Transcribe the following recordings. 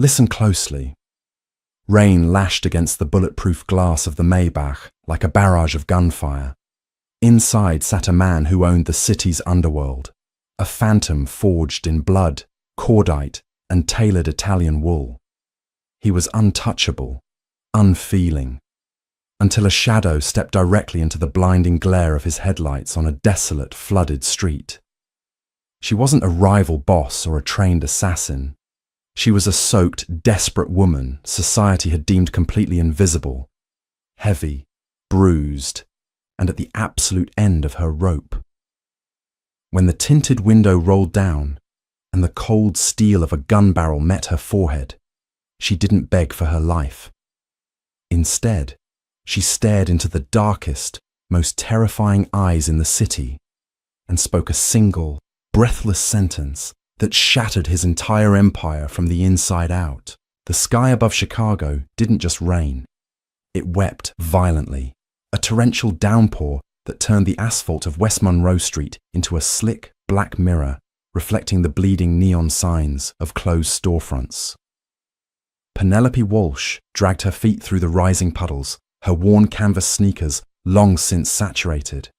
Listen closely. Rain lashed against the bulletproof glass of the Maybach like a barrage of gunfire. Inside sat a man who owned the city's underworld, a phantom forged in blood, cordite, and tailored Italian wool. He was untouchable, unfeeling, until a shadow stepped directly into the blinding glare of his headlights on a desolate, flooded street. She wasn't a rival boss or a trained assassin. She was a soaked, desperate woman society had deemed completely invisible, heavy, bruised, and at the absolute end of her rope. When the tinted window rolled down and the cold steel of a gun barrel met her forehead, she didn't beg for her life. Instead, she stared into the darkest, most terrifying eyes in the city and spoke a single, breathless sentence that shattered his entire empire from the inside out. The sky above Chicago didn't just rain. It wept violently, a torrential downpour that turned the asphalt of West Monroe Street into a slick, black mirror reflecting the bleeding neon signs of closed storefronts. Penelope Walsh dragged her feet through the rising puddles, her worn canvas sneakers long since saturated.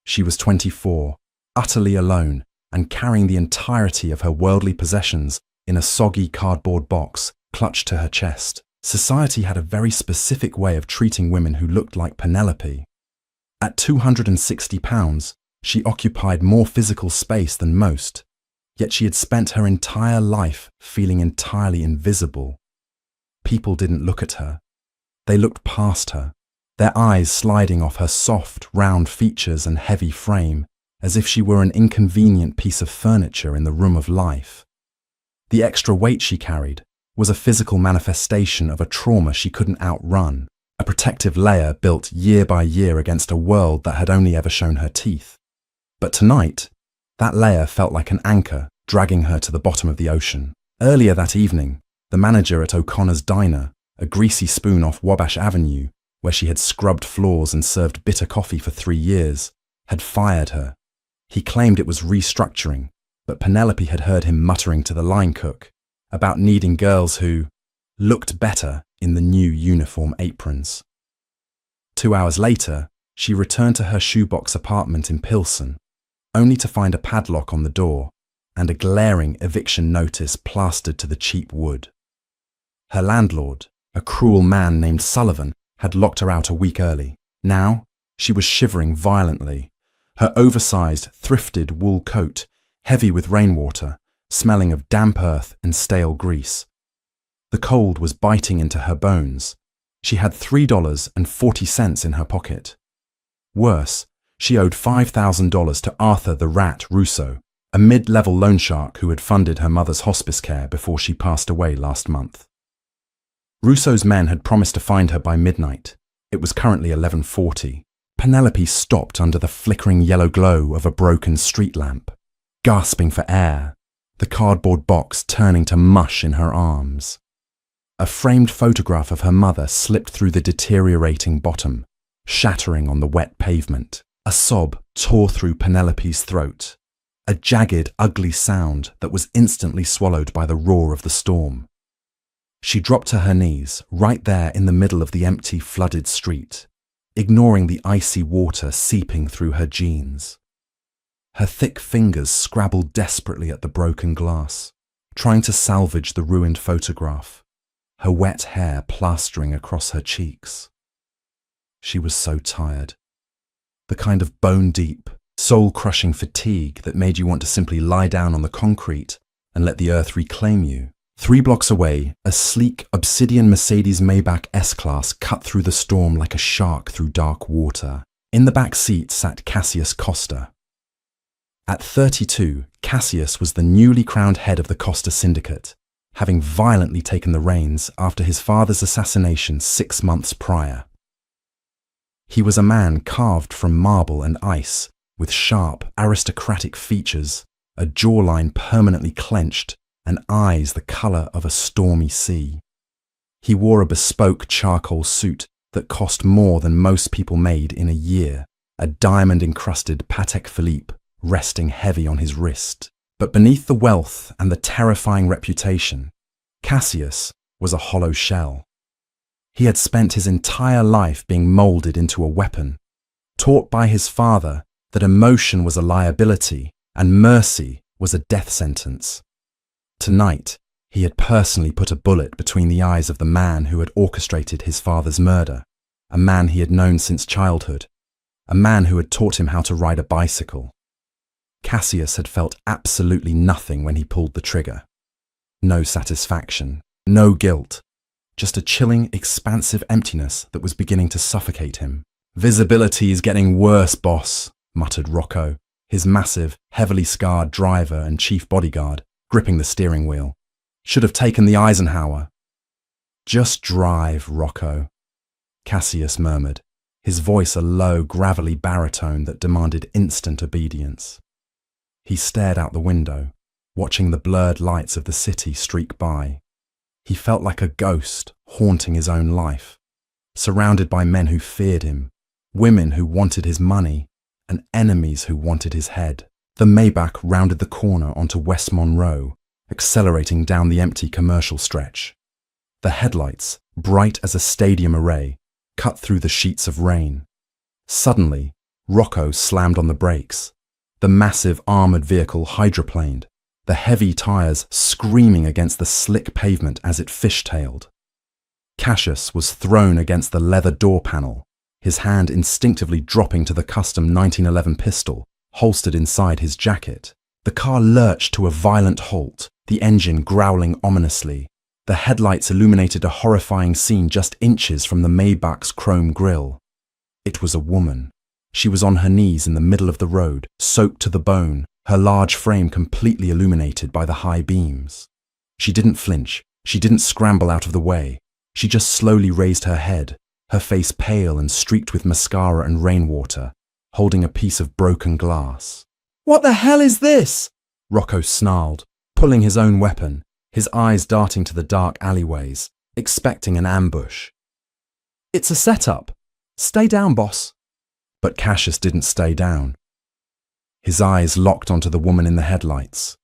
She was 24, utterly alone, and carrying the entirety of her worldly possessions in a soggy cardboard box clutched to her chest. Society had a very specific way of treating women who looked like Penelope. At 260 pounds, she occupied more physical space than most, yet she had spent her entire life feeling entirely invisible. People didn't look at her. They looked past her, their eyes sliding off her soft, round features and heavy frame, as if she were an inconvenient piece of furniture in the room of life. The extra weight she carried was a physical manifestation of a trauma she couldn't outrun, a protective layer built year by year against a world that had only ever shown her teeth. But tonight, that layer felt like an anchor dragging her to the bottom of the ocean. Earlier that evening, the manager at O'Connor's Diner, a greasy spoon off Wabash Avenue, where she had scrubbed floors and served bitter coffee for 3 years, had fired her. He claimed it was restructuring, but Penelope had heard him muttering to the line cook about needing girls who looked better in the new uniform aprons. 2 hours later, she returned to her shoebox apartment in Pilsen, only to find a padlock on the door and a glaring eviction notice plastered to the cheap wood. Her landlord, a cruel man named Sullivan, had locked her out a week early. Now, she was shivering violently, her oversized, thrifted wool coat heavy with rainwater, smelling of damp earth and stale grease. The cold was biting into her bones. She had $3.40 in her pocket. Worse, she owed $5,000 to Arthur the Rat Russo, a mid-level loan shark who had funded her mother's hospice care before she passed away last month. Russo's men had promised to find her by midnight. It was currently 11:40. Penelope stopped under the flickering yellow glow of a broken street lamp, gasping for air, the cardboard box turning to mush in her arms. A framed photograph of her mother slipped through the deteriorating bottom, shattering on the wet pavement. A sob tore through Penelope's throat, a jagged, ugly sound that was instantly swallowed by the roar of the storm. She dropped to her knees, right there in the middle of the empty, flooded street, ignoring the icy water seeping through her jeans. Her thick fingers scrabbled desperately at the broken glass, trying to salvage the ruined photograph, her wet hair plastering across her cheeks. She was so tired. The kind of bone-deep, soul-crushing fatigue that made you want to simply lie down on the concrete and let the earth reclaim you. 3 blocks away, a sleek, obsidian Mercedes Maybach S-Class cut through the storm like a shark through dark water. In the back seat sat Cassius Costa. At 32, Cassius was the newly crowned head of the Costa Syndicate, having violently taken the reins after his father's assassination 6 months prior. He was a man carved from marble and ice, with sharp, aristocratic features, a jawline permanently clenched, and eyes the colour of a stormy sea. He wore a bespoke charcoal suit that cost more than most people made in a year, a diamond-encrusted Patek Philippe resting heavy on his wrist. But beneath the wealth and the terrifying reputation, Cassius was a hollow shell. He had spent his entire life being molded into a weapon, taught by his father that emotion was a liability and mercy was a death sentence. Tonight, he had personally put a bullet between the eyes of the man who had orchestrated his father's murder, a man he had known since childhood, a man who had taught him how to ride a bicycle. Cassius had felt absolutely nothing when he pulled the trigger. No satisfaction, no guilt, just a chilling, expansive emptiness that was beginning to suffocate him. "Visibility is getting worse, boss," muttered Rocco, his massive, heavily scarred driver and chief bodyguard, gripping the steering wheel. "Should have taken the Eisenhower." "Just drive, Rocco," Cassius murmured, his voice a low, gravelly baritone that demanded instant obedience. He stared out the window, watching the blurred lights of the city streak by. He felt like a ghost haunting his own life, surrounded by men who feared him, women who wanted his money, and enemies who wanted his head. The Maybach rounded the corner onto West Monroe, accelerating down the empty commercial stretch. The headlights, bright as a stadium array, cut through the sheets of rain. Suddenly, Rocco slammed on the brakes. The massive armoured vehicle hydroplaned, the heavy tyres screaming against the slick pavement as it fishtailed. Cassius was thrown against the leather door panel, his hand instinctively dropping to the custom 1911 pistol, holstered inside his jacket. The car lurched to a violent halt, the engine growling ominously. The headlights illuminated a horrifying scene just inches from the Maybach's chrome grille. It was a woman. She was on her knees in the middle of the road, soaked to the bone, her large frame completely illuminated by the high beams. She didn't flinch. She didn't scramble out of the way. She just slowly raised her head, her face pale and streaked with mascara and rainwater, holding a piece of broken glass. "What the hell is this?" Rocco snarled, pulling his own weapon, his eyes darting to the dark alleyways, expecting an ambush. "It's a setup. Stay down, boss." But Cassius didn't stay down. His eyes locked onto the woman in the headlights.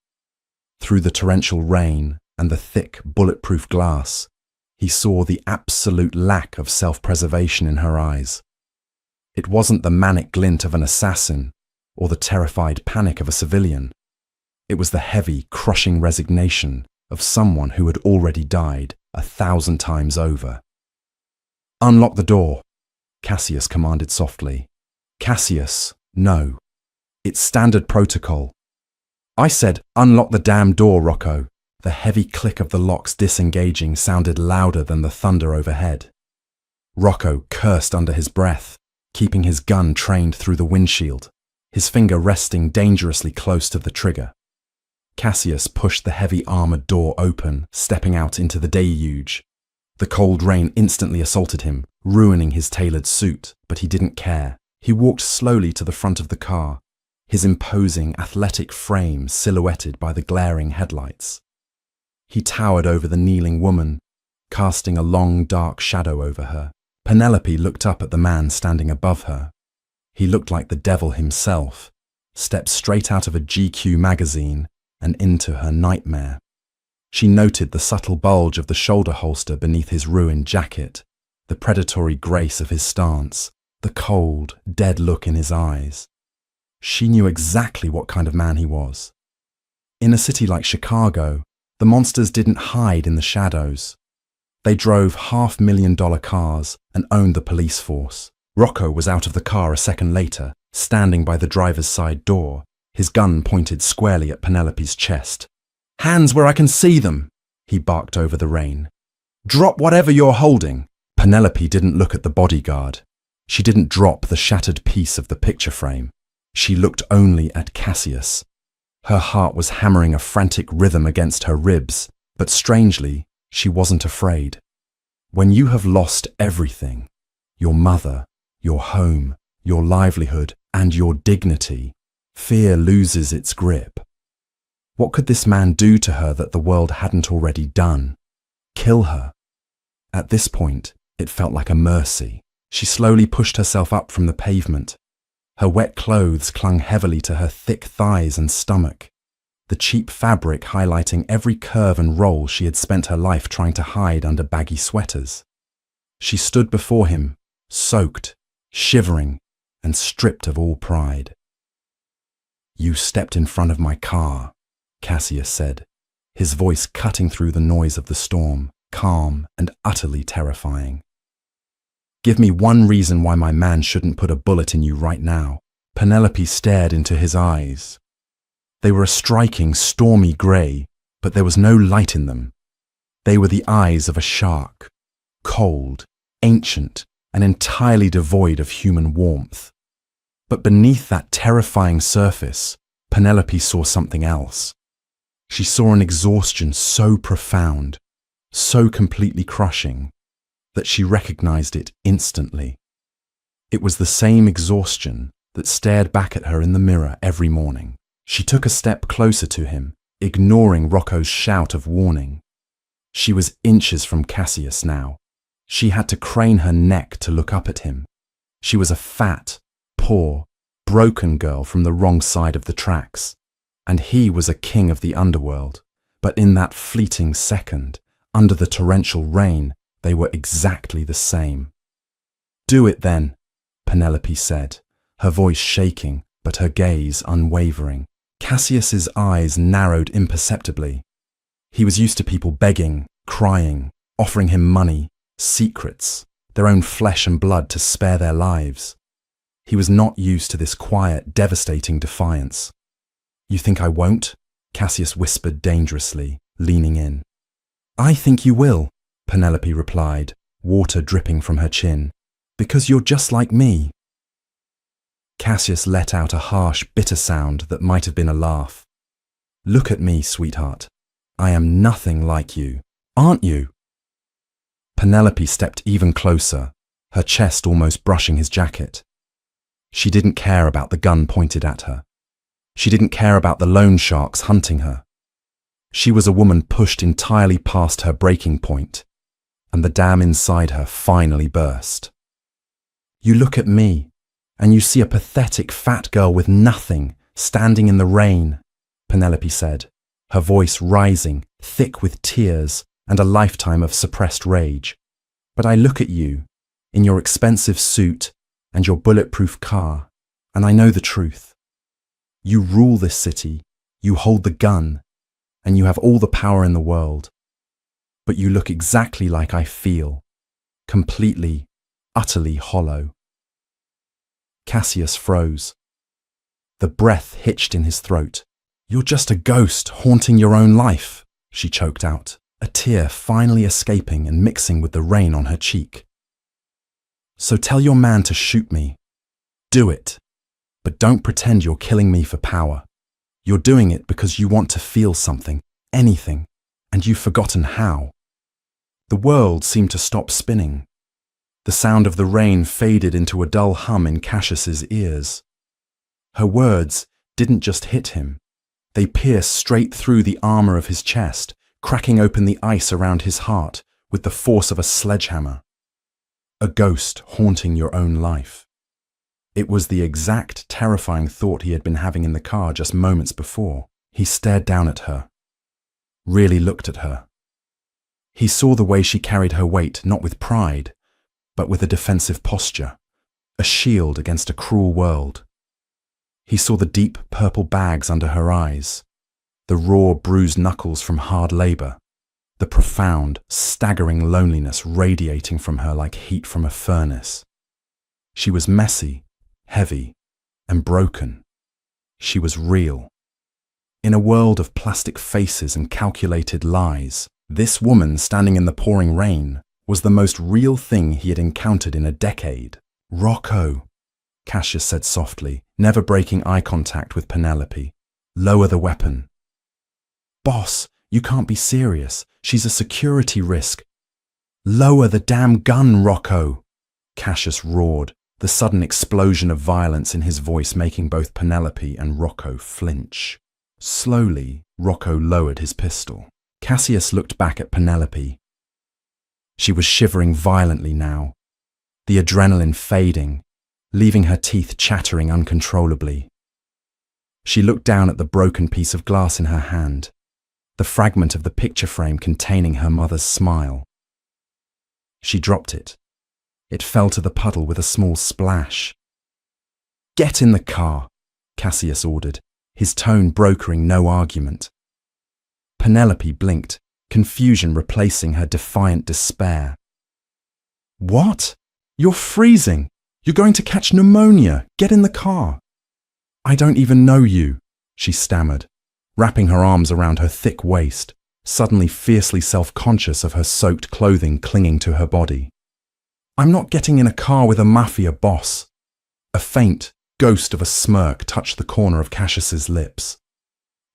Through the torrential rain and the thick, bulletproof glass, he saw the absolute lack of self-preservation in her eyes. It wasn't the manic glint of an assassin or the terrified panic of a civilian. It was the heavy, crushing resignation of someone who had already died 1,000 times over. "Unlock the door," Cassius commanded softly. "Cassius, no. It's standard protocol." "I said, unlock the damn door, Rocco." The heavy click of the locks disengaging sounded louder than the thunder overhead. Rocco cursed under his breath, keeping his gun trained through the windshield, his finger resting dangerously close to the trigger. Cassius pushed the heavy armoured door open, stepping out into the deluge. The cold rain instantly assaulted him, ruining his tailored suit, but he didn't care. He walked slowly to the front of the car, his imposing, athletic frame silhouetted by the glaring headlights. He towered over the kneeling woman, casting a long, dark shadow over her. Penelope looked up at the man standing above her. He looked like the devil himself, stepped straight out of a GQ magazine and into her nightmare. She noted the subtle bulge of the shoulder holster beneath his ruined jacket, the predatory grace of his stance, the cold, dead look in his eyes. She knew exactly what kind of man he was. In a city like Chicago, the monsters didn't hide in the shadows. They drove $500,000 cars and owned the police force. Rocco was out of the car a second later, standing by the driver's side door, his gun pointed squarely at Penelope's chest. "Hands where I can see them," he barked over the rain. "Drop whatever you're holding." Penelope didn't look at the bodyguard. She didn't drop the shattered piece of the picture frame. She looked only at Cassius. Her heart was hammering a frantic rhythm against her ribs, but strangely, she wasn't afraid. When you have lost everything, your mother, your home, your livelihood, and your dignity, fear loses its grip. What could this man do to her that the world hadn't already done? Kill her? At this point, it felt like a mercy. She slowly pushed herself up from the pavement. Her wet clothes clung heavily to her thick thighs and stomach. the cheap fabric highlighting every curve and roll she had spent her life trying to hide under baggy sweaters. She stood before him, soaked, shivering, and stripped of all pride. "You stepped in front of my car," Cassius said, his voice cutting through the noise of the storm, calm and utterly terrifying. "Give me one reason why my man shouldn't put a bullet in you right now." Penelope stared into his eyes. They were a striking, stormy grey, but there was no light in them. They were the eyes of a shark, cold, ancient, and entirely devoid of human warmth. But beneath that terrifying surface, Penelope saw something else. She saw an exhaustion so profound, so completely crushing, that she recognized it instantly. It was the same exhaustion that stared back at her in the mirror every morning. She took a step closer to him, ignoring Rocco's shout of warning. She was inches from Cassius now. She had to crane her neck to look up at him. She was a fat, poor, broken girl from the wrong side of the tracks, and he was a king of the underworld. But in that fleeting second, under the torrential rain, they were exactly the same. "Do it then," Penelope said, her voice shaking, but her gaze unwavering. Cassius's eyes narrowed imperceptibly. He was used to people begging, crying, offering him money, secrets, their own flesh and blood to spare their lives. He was not used to this quiet, devastating defiance. "You think I won't?" Cassius whispered dangerously, leaning in. "I think you will," Penelope replied, water dripping from her chin. "Because you're just like me." Cassius let out a harsh, bitter sound that might have been a laugh. "Look at me, sweetheart. I am nothing like you, aren't you?" Penelope stepped even closer, her chest almost brushing his jacket. She didn't care about the gun pointed at her. She didn't care about the loan sharks hunting her. She was a woman pushed entirely past her breaking point, and the dam inside her finally burst. "You look at me, and you see a pathetic fat girl with nothing, standing in the rain," Penelope said, her voice rising, thick with tears and a lifetime of suppressed rage. "But I look at you, in your expensive suit and your bulletproof car, and I know the truth. You rule this city, you hold the gun, and you have all the power in the world. But you look exactly like I feel, completely, utterly hollow." Cassius froze. The breath hitched in his throat. "You're just a ghost haunting your own life," she choked out, a tear finally escaping and mixing with the rain on her cheek. "So tell your man to shoot me. Do it. But don't pretend you're killing me for power. You're doing it because you want to feel something, anything, and you've forgotten how." The world seemed to stop spinning. The sound of the rain faded into a dull hum in Cassius's ears. Her words didn't just hit him. They pierced straight through the armor of his chest, cracking open the ice around his heart with the force of a sledgehammer. A ghost haunting your own life. It was the exact terrifying thought he had been having in the car just moments before. He stared down at her, really looked at her. He saw the way she carried her weight, not with pride, but with a defensive posture, a shield against a cruel world. He saw the deep purple bags under her eyes, the raw, bruised knuckles from hard labor, the profound, staggering loneliness radiating from her like heat from a furnace. She was messy, heavy, and broken. She was real. In a world of plastic faces and calculated lies, this woman standing in the pouring rain was the most real thing he had encountered in a decade. "Rocco," Cassius said softly, never breaking eye contact with Penelope. "Lower the weapon." "Boss, you can't be serious. She's a security risk." "Lower the damn gun, Rocco," Cassius roared, the sudden explosion of violence in his voice making both Penelope and Rocco flinch. Slowly, Rocco lowered his pistol. Cassius looked back at Penelope. She was shivering violently now, the adrenaline fading, leaving her teeth chattering uncontrollably. She looked down at the broken piece of glass in her hand, the fragment of the picture frame containing her mother's smile. She dropped it. It fell to the puddle with a small splash. "Get in the car," Cassius ordered, his tone brokering no argument. Penelope blinked, confusion replacing her defiant despair. "What? You're freezing! You're going to catch pneumonia! Get in the car!" "I don't even know you," she stammered, wrapping her arms around her thick waist, suddenly fiercely self-conscious of her soaked clothing clinging to her body. "I'm not getting in a car with a Mafia boss." A faint ghost of a smirk touched the corner of Cassius's lips.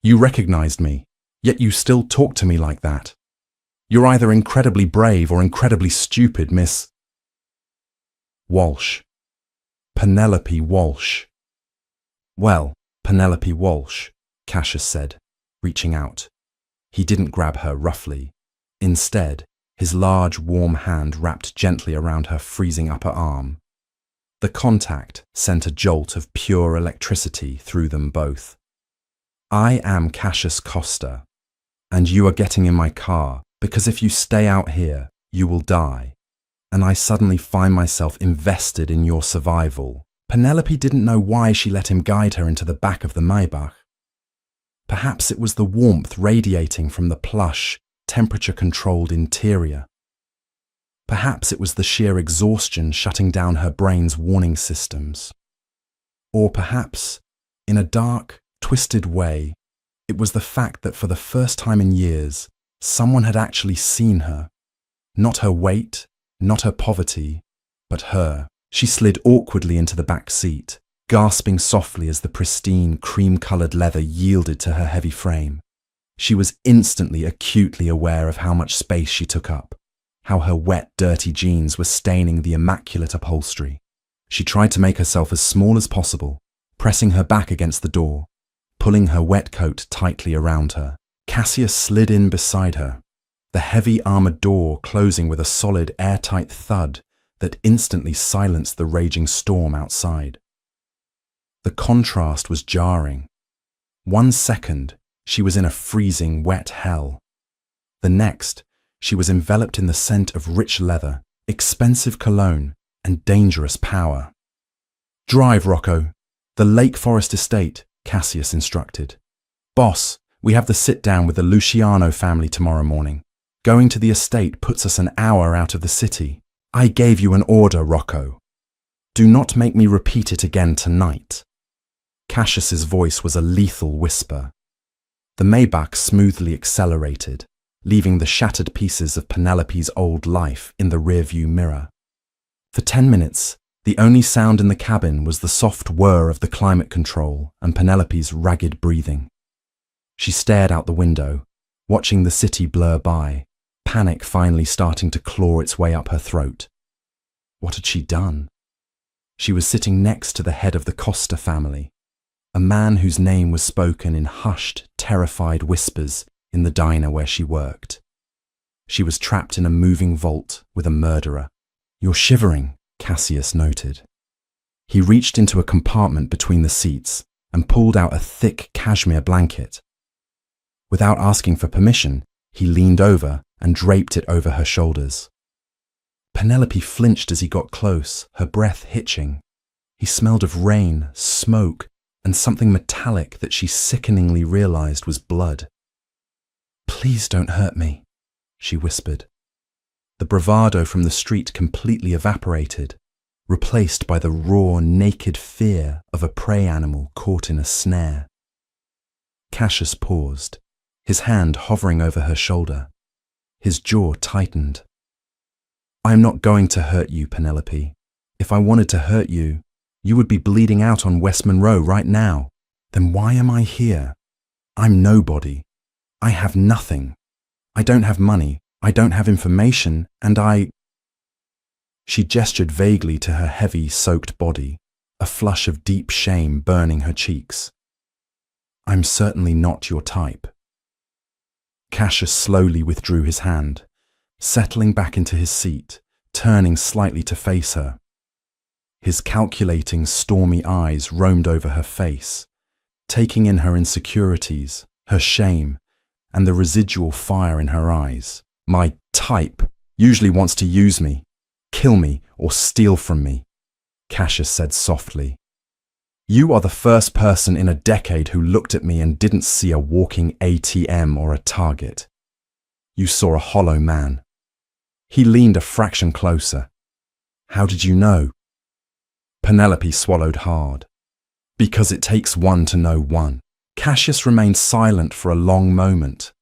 "You recognized me, yet you still talk to me like that. You're either incredibly brave or incredibly stupid, Miss Walsh. Penelope Walsh." "Well, Penelope Walsh," Cassius said, reaching out. He didn't grab her roughly. Instead, his large, warm hand wrapped gently around her freezing upper arm. The contact sent a jolt of pure electricity through them both. "I am Cassius Costa, and you are getting in my car because if you stay out here, you will die. And I suddenly find myself invested in your survival." Penelope didn't know why she let him guide her into the back of the Maybach. Perhaps it was the warmth radiating from the plush, temperature-controlled interior. Perhaps it was the sheer exhaustion shutting down her brain's warning systems. Or perhaps, in a dark, twisted way, it was the fact that for the first time in years, someone had actually seen her. Not her weight, not her poverty, but her. She slid awkwardly into the back seat, gasping softly as the pristine, cream-coloured leather yielded to her heavy frame. She was instantly acutely aware of how much space she took up, how her wet, dirty jeans were staining the immaculate upholstery. She tried to make herself as small as possible, pressing her back against the door, pulling her wet coat tightly around her. Cassius slid in beside her, the heavy armoured door closing with a solid, airtight thud that instantly silenced the raging storm outside. The contrast was jarring. 1 second, she was in a freezing, wet hell. The next, she was enveloped in the scent of rich leather, expensive cologne, and dangerous power. "Drive, Rocco. The Lake Forest Estate," Cassius instructed. "Boss, we have the sit-down with the Luciano family tomorrow morning. Going to the estate puts us an hour out of the city. I gave you an order, Rocco. Do not make me repeat it again tonight." Cassius's voice was a lethal whisper. The Maybach smoothly accelerated, leaving the shattered pieces of Penelope's old life in the rearview mirror. For 10 minutes, the only sound in the cabin was the soft whir of the climate control and Penelope's ragged breathing. She stared out the window, watching the city blur by, panic finally starting to claw its way up her throat. What had she done? She was sitting next to the head of the Costa family, a man whose name was spoken in hushed, terrified whispers in the diner where she worked. She was trapped in a moving vault with a murderer. "You're shivering," Cassius noted. He reached into a compartment between the seats and pulled out a thick cashmere blanket. Without asking for permission, he leaned over and draped it over her shoulders. Penelope flinched as he got close, her breath hitching. He smelled of rain, smoke, and something metallic that she sickeningly realized was blood. "Please don't hurt me," she whispered. The bravado from the street completely evaporated, replaced by the raw, naked fear of a prey animal caught in a snare. Cassius paused, his hand hovering over her shoulder. His jaw tightened. "I am not going to hurt you, Penelope. If I wanted to hurt you, you would be bleeding out on West Monroe right now. Then why am I here? I'm nobody. I have nothing. I don't have money. I don't have information, and She gestured vaguely to her heavy, soaked body, a flush of deep shame burning her cheeks. "I'm certainly not your type." Cassius slowly withdrew his hand, settling back into his seat, turning slightly to face her. His calculating, stormy eyes roamed over her face, taking in her insecurities, her shame, and the residual fire in her eyes. My type usually wants to use me, kill me, or steal from me, Cassius said softly. You are the first person in a decade who looked at me and didn't see a walking ATM or a target. You saw a hollow man. He leaned a fraction closer. How did you know? Penelope swallowed hard. Because it takes one to know one. Cassius remained silent for a long moment.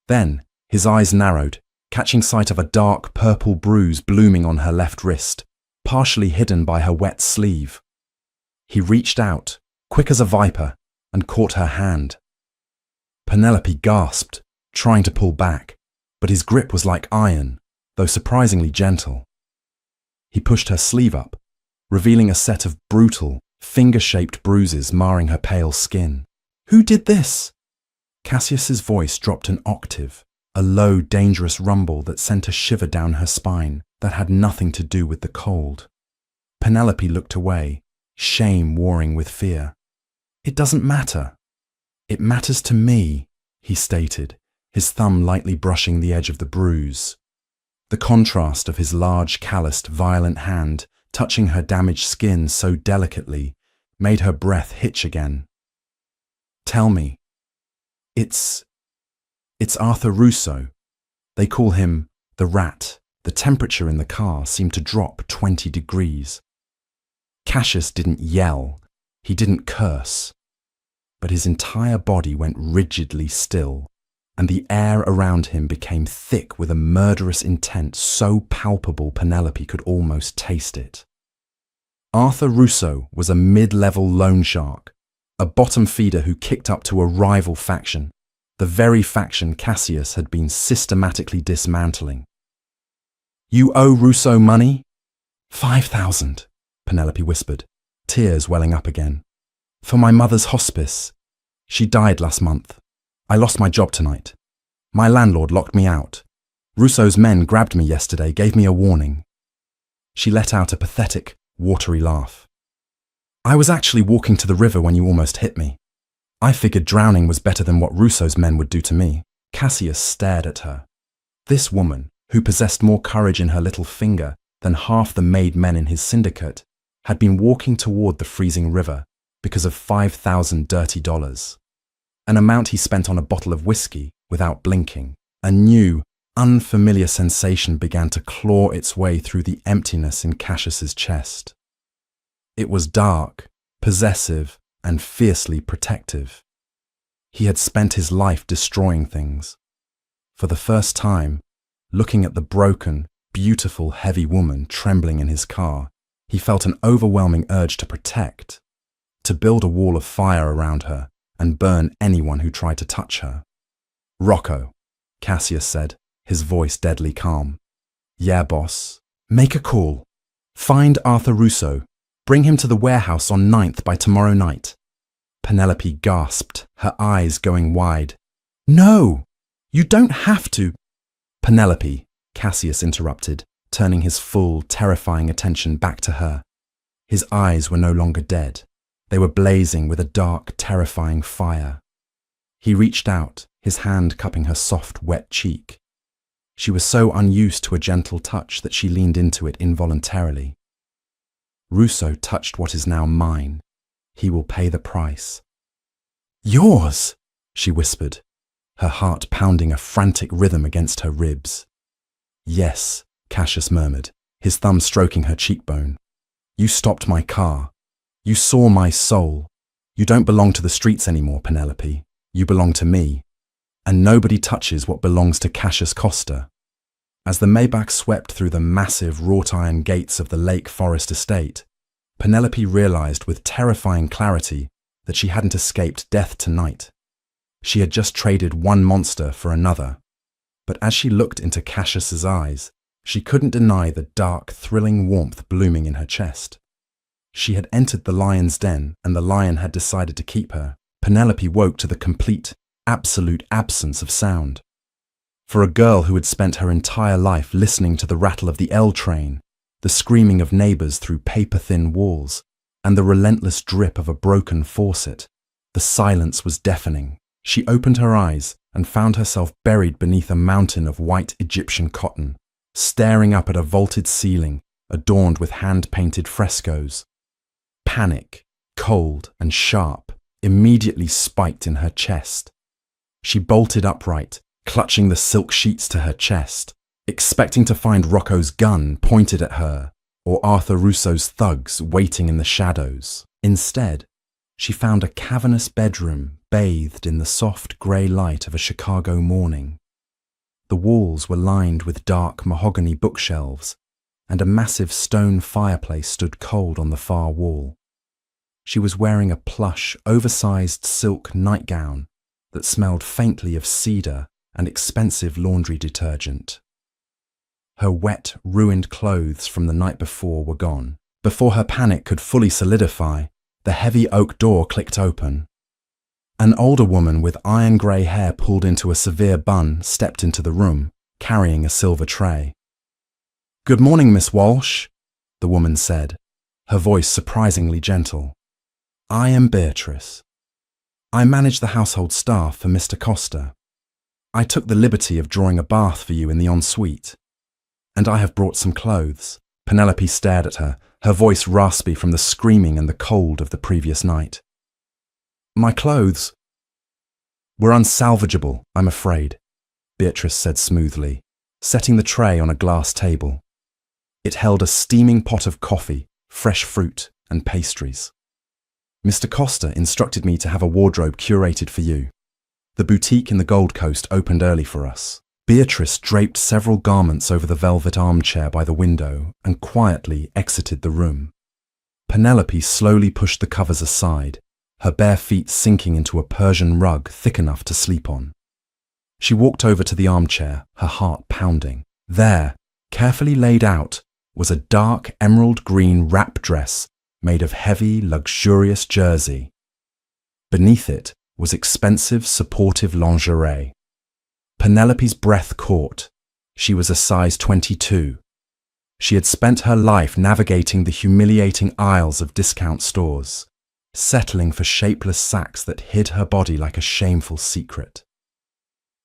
Then, his eyes narrowed, catching sight of a dark purple bruise blooming on her left wrist, partially hidden by her wet sleeve. He reached out, quick as a viper, and caught her hand. Penelope gasped, trying to pull back, but his grip was like iron, though surprisingly gentle. He pushed her sleeve up, revealing a set of brutal, finger-shaped bruises marring her pale skin. Who did this? Cassius's voice dropped an octave, a low, dangerous rumble that sent a shiver down her spine that had nothing to do with the cold. Penelope looked away, shame warring with fear. It doesn't matter. It matters to me, he stated, his thumb lightly brushing the edge of the bruise. The contrast of his large, calloused, violent hand touching her damaged skin so delicately made her breath hitch again. Tell me. It's Arthur Russo. They call him the Rat. The temperature in the car seemed to drop 20 degrees. Cassius didn't yell, he didn't curse, but his entire body went rigidly still, and the air around him became thick with a murderous intent so palpable Penelope could almost taste it. Arthur Russo was a mid-level loan shark, a bottom feeder who kicked up to a rival faction, the very faction Cassius had been systematically dismantling. You owe Russo money? 5,000. Penelope whispered, tears welling up again. For my mother's hospice. She died last month. I lost my job tonight. My landlord locked me out. Russo's men grabbed me yesterday, gave me a warning. She let out a pathetic, watery laugh. I was actually walking to the river when you almost hit me. I figured drowning was better than what Russo's men would do to me. Cassius stared at her. This woman, who possessed more courage in her little finger than half the made men in his syndicate, had been walking toward the freezing river because of $5,000 dirty dollars, an amount he spent on a bottle of whiskey without blinking. A new, unfamiliar sensation began to claw its way through the emptiness in Cassius's chest. It was dark, possessive, and fiercely protective. He had spent his life destroying things. For the first time, looking at the broken, beautiful, heavy woman trembling in his car, he felt an overwhelming urge to protect, to build a wall of fire around her and burn anyone who tried to touch her. Rocco, Cassius said, his voice deadly calm. Yeah, boss. Make a call. Find Arthur Russo. Bring him to the warehouse on 9th by tomorrow night. Penelope gasped, her eyes going wide. No! You don't have to. Penelope, Cassius interrupted, turning his full, terrifying attention back to her. His eyes were no longer dead. They were blazing with a dark, terrifying fire. He reached out, his hand cupping her soft, wet cheek. She was so unused to a gentle touch that she leaned into it involuntarily. Russo touched what is now mine. He will pay the price. Yours, she whispered, her heart pounding a frantic rhythm against her ribs. Yes, Cassius murmured, his thumb stroking her cheekbone. You stopped my car. You saw my soul. You don't belong to the streets anymore, Penelope. You belong to me. And nobody touches what belongs to Cassius Costa. As the Maybach swept through the massive wrought-iron gates of the Lake Forest estate, Penelope realized with terrifying clarity that she hadn't escaped death tonight. She had just traded one monster for another. But as she looked into Cassius's eyes, she couldn't deny the dark, thrilling warmth blooming in her chest. She had entered the lion's den, and the lion had decided to keep her. Penelope woke to the complete, absolute absence of sound. For a girl who had spent her entire life listening to the rattle of the L train, the screaming of neighbors through paper-thin walls, and the relentless drip of a broken faucet, The silence was deafening. She opened her eyes and found herself buried beneath a mountain of white Egyptian cotton, staring up at a vaulted ceiling adorned with hand-painted frescoes. Panic, cold and sharp, immediately spiked in her chest. She bolted upright, clutching the silk sheets to her chest, expecting to find Rocco's gun pointed at her or Arthur Russo's thugs waiting in the shadows. Instead, she found a cavernous bedroom bathed in the soft grey light of a Chicago morning. The walls were lined with dark mahogany bookshelves, and a massive stone fireplace stood cold on the far wall. She was wearing a plush, oversized silk nightgown that smelled faintly of cedar and expensive laundry detergent. Her wet, ruined clothes from the night before were gone. Before her panic could fully solidify, the heavy oak door clicked open. An older woman with iron-grey hair pulled into a severe bun stepped into the room, carrying a silver tray. "Good morning, Miss Walsh," the woman said, her voice surprisingly gentle. "I am Beatrice. I manage the household staff for Mr. Costa. I took the liberty of drawing a bath for you in the ensuite. And I have brought some clothes." Penelope stared at her, her voice raspy from the screaming and the cold of the previous night. "My clothes were unsalvageable, I'm afraid," Beatrice said smoothly, setting the tray on a glass table. It held a steaming pot of coffee, fresh fruit, and pastries. "Mr. Costa instructed me to have a wardrobe curated for you. The boutique in the Gold Coast opened early for us." Beatrice draped several garments over the velvet armchair by the window and quietly exited the room. Penelope slowly pushed the covers aside, her bare feet sinking into a Persian rug thick enough to sleep on. She walked over to the armchair, her heart pounding. There, carefully laid out, was a dark emerald green wrap dress made of heavy, luxurious jersey. Beneath it was expensive, supportive lingerie. Penelope's breath caught. She was a size 22. She had spent her life navigating the humiliating aisles of discount stores, settling for shapeless sacks that hid her body like a shameful secret.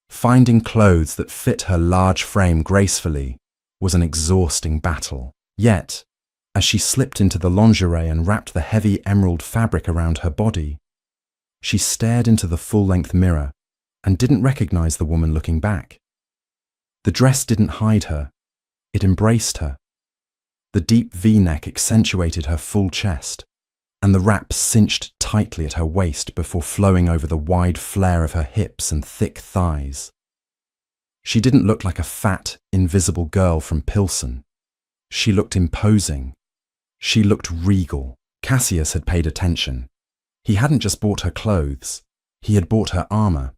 Finding clothes that fit her large frame gracefully was an exhausting battle. Yet, as she slipped into the lingerie and wrapped the heavy emerald fabric around her body, she stared into the full-length mirror and didn't recognize the woman looking back. The dress didn't hide her, it embraced her. The deep V-neck accentuated her full chest, and the wrap cinched tightly at her waist before flowing over the wide flare of her hips and thick thighs. She didn't look like a fat, invisible girl from Pilsen. She looked imposing. She looked regal. Cassius had paid attention. He hadn't just bought her clothes, he had bought her armor.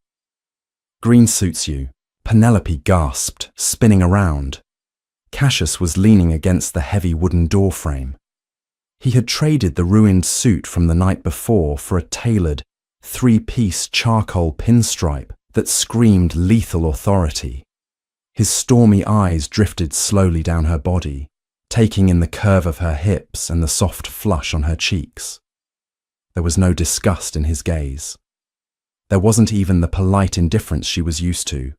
"Green suits you," Penelope gasped, spinning around. Cassius was leaning against the heavy wooden door frame. He had traded the ruined suit from the night before for a tailored, three-piece charcoal pinstripe that screamed lethal authority. His stormy eyes drifted slowly down her body, taking in the curve of her hips and the soft flush on her cheeks. There was no disgust in his gaze. There wasn't even the polite indifference she was used to.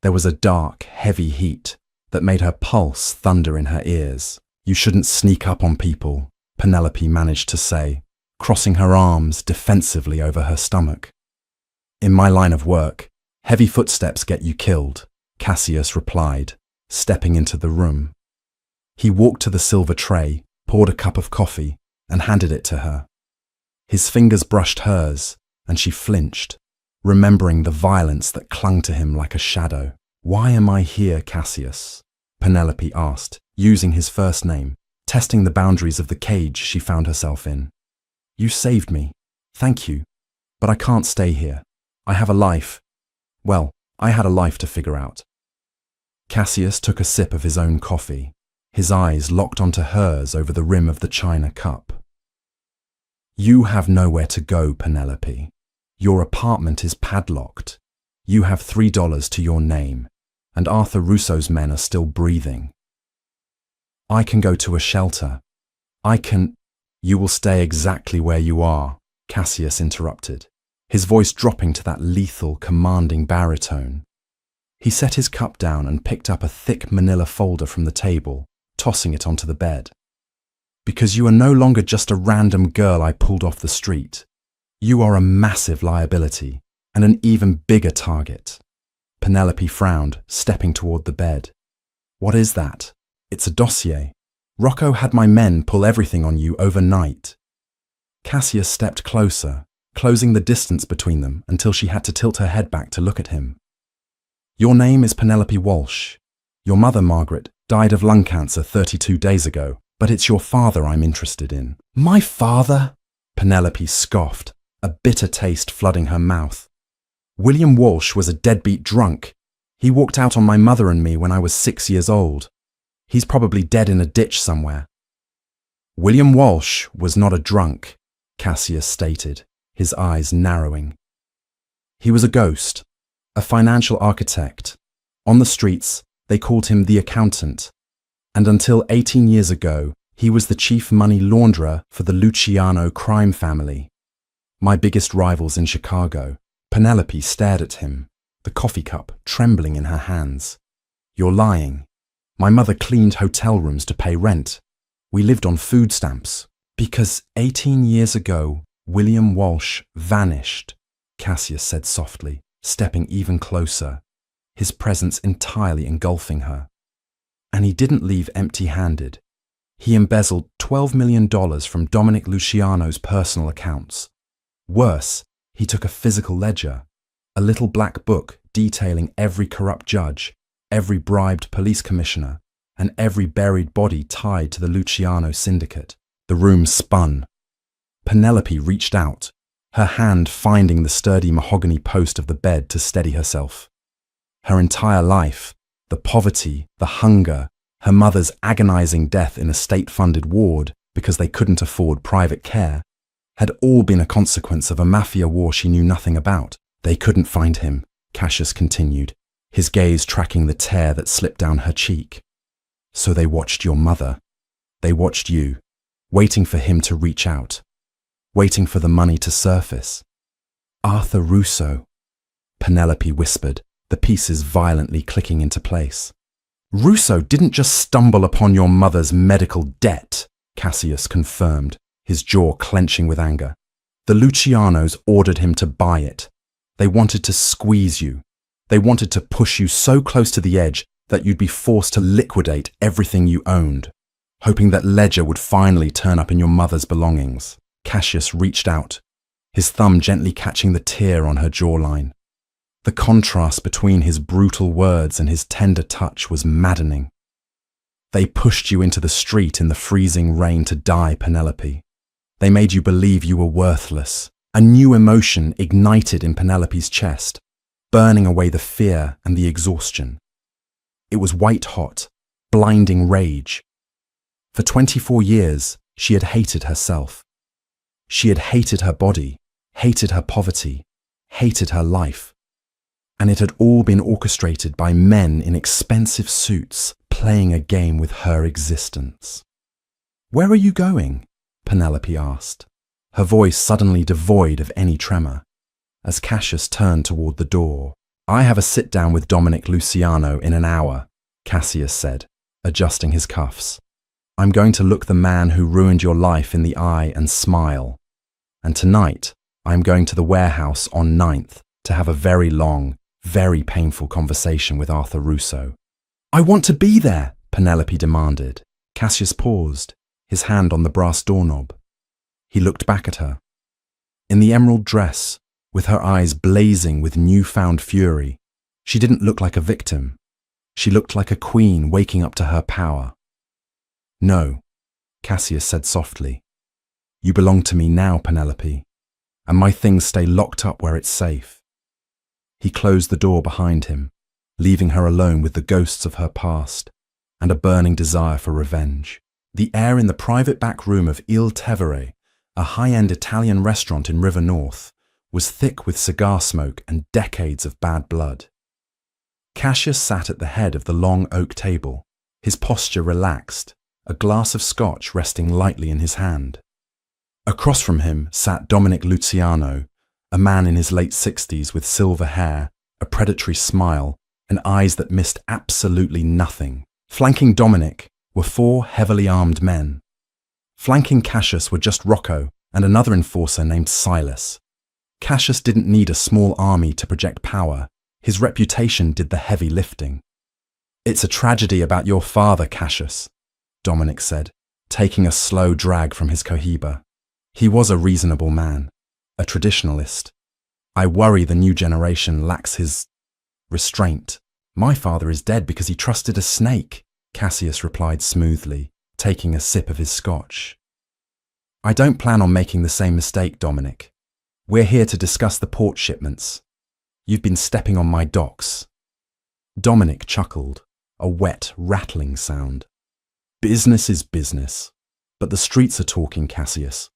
There was a dark, heavy heat that made her pulse thunder in her ears. "You shouldn't sneak up on people," Penelope managed to say, crossing her arms defensively over her stomach. "In my line of work, heavy footsteps get you killed," Cassius replied, stepping into the room. He walked to the silver tray, poured a cup of coffee, and handed it to her. His fingers brushed hers, and she flinched, remembering the violence that clung to him like a shadow. "Why am I here, Cassius?" Penelope asked, using his first name, testing the boundaries of the cage she found herself in. "You saved me. Thank you. But I can't stay here. I have a life. Well, I had a life to figure out." Cassius took a sip of his own coffee, his eyes locked onto hers over the rim of the china cup. "You have nowhere to go, Penelope. Your apartment is padlocked. You have $3 to your name, and Arthur Russo's men are still breathing. I can go to a shelter. You will stay exactly where you are," Cassius interrupted, his voice dropping to that lethal, commanding baritone. He set his cup down and picked up a thick manila folder from the table, tossing it onto the bed. Because you are no longer just a random girl I pulled off the street. You are a massive liability, and an even bigger target. Penelope frowned, stepping toward the bed. What is that? It's a dossier. Rocco had my men pull everything on you overnight. Cassius stepped closer, closing the distance between them until she had to tilt her head back to look at him. Your name is Penelope Walsh. Your mother, Margaret, died of lung cancer 32 days ago, but it's your father I'm interested in. My father? Penelope scoffed, a bitter taste flooding her mouth. William Walsh was a deadbeat drunk. He walked out on my mother and me when I was 6 years old. He's probably dead in a ditch somewhere. William Walsh was not a drunk, Cassius stated, his eyes narrowing. He was a ghost, a financial architect. On the streets, they called him the accountant. And until 18 years ago, he was the chief money launderer for the Luciano crime family. My biggest rivals in Chicago. Penelope stared at him, the coffee cup trembling in her hands. You're lying. My mother cleaned hotel rooms to pay rent. We lived on food stamps. Because 18 years ago, William Walsh vanished, Cassius said softly, stepping even closer, his presence entirely engulfing her. And he didn't leave empty-handed. He embezzled $12 million from Dominic Luciano's personal accounts. Worse, he took a physical ledger, a little black book detailing every corrupt judge, every bribed police commissioner, and every buried body tied to the Luciano syndicate. The room spun. Penelope reached out, her hand finding the sturdy mahogany post of the bed to steady herself. Her entire life, the poverty, the hunger, her mother's agonizing death in a state-funded ward because they couldn't afford private care, had all been a consequence of a mafia war she knew nothing about. They couldn't find him, Cassius continued, his gaze tracking the tear that slipped down her cheek. So they watched your mother. They watched you, waiting for him to reach out, waiting for the money to surface. Arthur Russo, Penelope whispered, the pieces violently clicking into place. Russo didn't just stumble upon your mother's medical debt, Cassius confirmed, his jaw clenching with anger. The Lucianos ordered him to buy it. They wanted to squeeze you. They wanted to push you so close to the edge that you'd be forced to liquidate everything you owned, hoping that ledger would finally turn up in your mother's belongings. Cassius reached out, his thumb gently catching the tear on her jawline. The contrast between his brutal words and his tender touch was maddening. They pushed you into the street in the freezing rain to die, Penelope. They made you believe you were worthless. A new emotion ignited in Penelope's chest, burning away the fear and the exhaustion. It was white-hot, blinding rage. For 24 years, she had hated herself. She had hated her body, hated her poverty, hated her life. And it had all been orchestrated by men in expensive suits playing a game with her existence. Where are you going? Penelope asked, her voice suddenly devoid of any tremor. As Cassius turned toward the door, I have a sit-down with Dominic Luciano in an hour, Cassius said, adjusting his cuffs. I'm going to look the man who ruined your life in the eye and smile. And tonight, I'm going to the warehouse on 9th to have a very long, very painful conversation with Arthur Russo. I want to be there, Penelope demanded. Cassius paused, his hand on the brass doorknob. He looked back at her. In the emerald dress, with her eyes blazing with newfound fury, she didn't look like a victim. She looked like a queen waking up to her power. No, Cassius said softly. You belong to me now, Penelope, and my things stay locked up where it's safe. He closed the door behind him, leaving her alone with the ghosts of her past and a burning desire for revenge. The air in the private back room of Il Tevere, a high-end Italian restaurant in River North, was thick with cigar smoke and decades of bad blood. Cassius sat at the head of the long oak table, his posture relaxed, a glass of scotch resting lightly in his hand. Across from him sat Dominic Luciano, a man in his late 60s with silver hair, a predatory smile, and eyes that missed absolutely nothing. Flanking Dominic were 4 heavily armed men. Flanking Cassius were just Rocco and another enforcer named Silas. Cassius didn't need a small army to project power. His reputation did the heavy lifting. "It's a tragedy about your father, Cassius," Dominic said, taking a slow drag from his cohiba. "He was a reasonable man, a traditionalist. I worry the new generation lacks his restraint." "My father is dead because he trusted a snake," Cassius replied smoothly, taking a sip of his scotch. "I don't plan on making the same mistake, Dominic. We're here to discuss the port shipments. You've been stepping on my docks." Dominic chuckled, a wet, rattling sound. "Business is business. But the streets are talking, Cassius.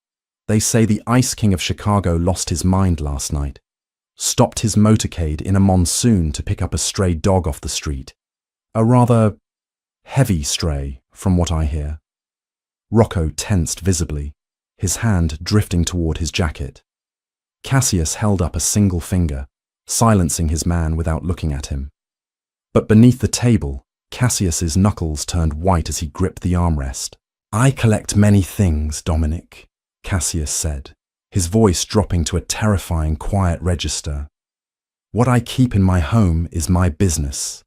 They say the Ice King of Chicago lost his mind last night. Stopped his motorcade in a monsoon to pick up a stray dog off the street. A rather heavy stray, from what I hear." Rocco tensed visibly, his hand drifting toward his jacket. Cassius held up a single finger, silencing his man without looking at him. But beneath the table, Cassius's knuckles turned white as he gripped the armrest. "I collect many things, Dominic," Cassius said, his voice dropping to a terrifying quiet register. "What I keep in my home is my business.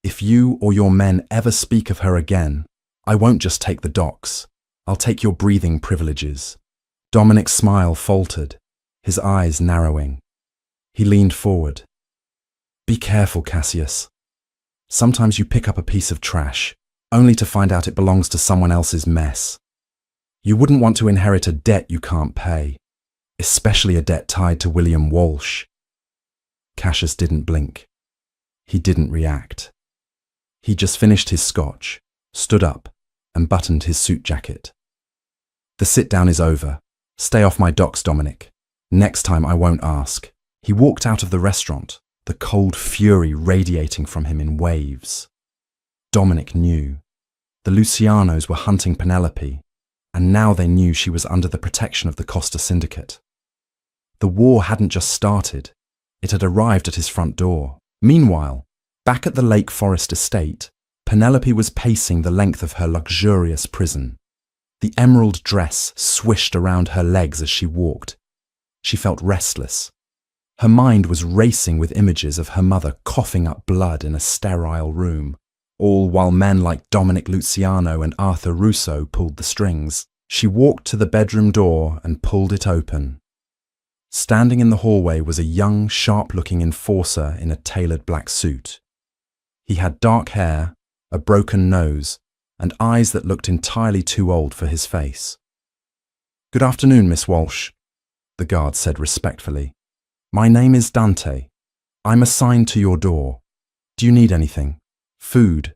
If you or your men ever speak of her again, I won't just take the docks. I'll take your breathing privileges." Dominic's smile faltered, his eyes narrowing. He leaned forward. "Be careful, Cassius. Sometimes you pick up a piece of trash, only to find out it belongs to someone else's mess. You wouldn't want to inherit a debt you can't pay, especially a debt tied to William Walsh." Cassius didn't blink. He didn't react. He just finished his scotch, stood up, and buttoned his suit jacket. "The sit-down is over. Stay off my docks, Dominic. Next time I won't ask." He walked out of the restaurant, the cold fury radiating from him in waves. Dominic knew. The Lucianos were hunting Penelope, and now they knew she was under the protection of the Costa Syndicate. The war hadn't just started, it had arrived at his front door. Meanwhile, back at the Lake Forest estate, Penelope was pacing the length of her luxurious prison. The emerald dress swished around her legs as she walked. She felt restless. Her mind was racing with images of her mother coughing up blood in a sterile room, all while men like Dominic Luciano and Arthur Russo pulled the strings. She walked to the bedroom door and pulled it open. Standing in the hallway was a young, sharp-looking enforcer in a tailored black suit. He had dark hair, a broken nose, and eyes that looked entirely too old for his face. "Good afternoon, Miss Walsh," the guard said respectfully. "My name is Dante. I'm assigned to your door. Do you need anything? Food?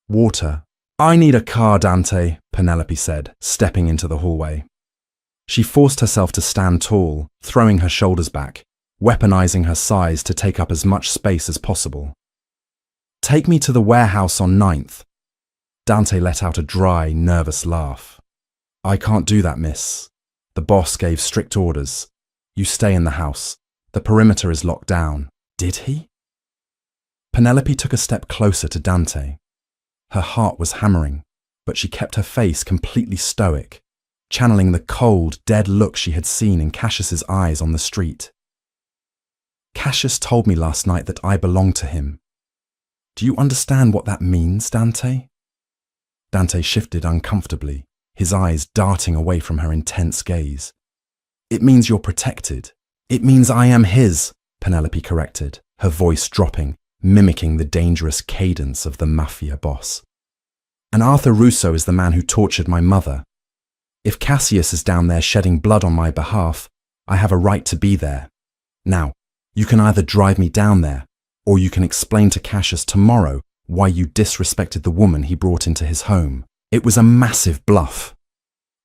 Water?" "I need a car, Dante," Penelope said, stepping into the hallway. She forced herself to stand tall, throwing her shoulders back, weaponizing her size to take up as much space as possible. "Take me to the warehouse on 9th. Dante let out a dry, nervous laugh. "I can't do that, miss. The boss gave strict orders. You stay in the house. The perimeter is locked down." "Did he?" Penelope took a step closer to Dante. Her heart was hammering, but she kept her face completely stoic, channeling the cold, dead look she had seen in Cassius's eyes on the street. "Cassius told me last night that I belong to him. Do you understand what that means, Dante?" Dante shifted uncomfortably, his eyes darting away from her intense gaze. "It means you're protected. It means I am his," Penelope corrected, her voice dropping, mimicking the dangerous cadence of the Mafia boss. "And Arthur Russo is the man who tortured my mother. If Cassius is down there shedding blood on my behalf, I have a right to be there. Now, you can either drive me down there, or you can explain to Cassius tomorrow why you disrespected the woman he brought into his home. It was a massive bluff.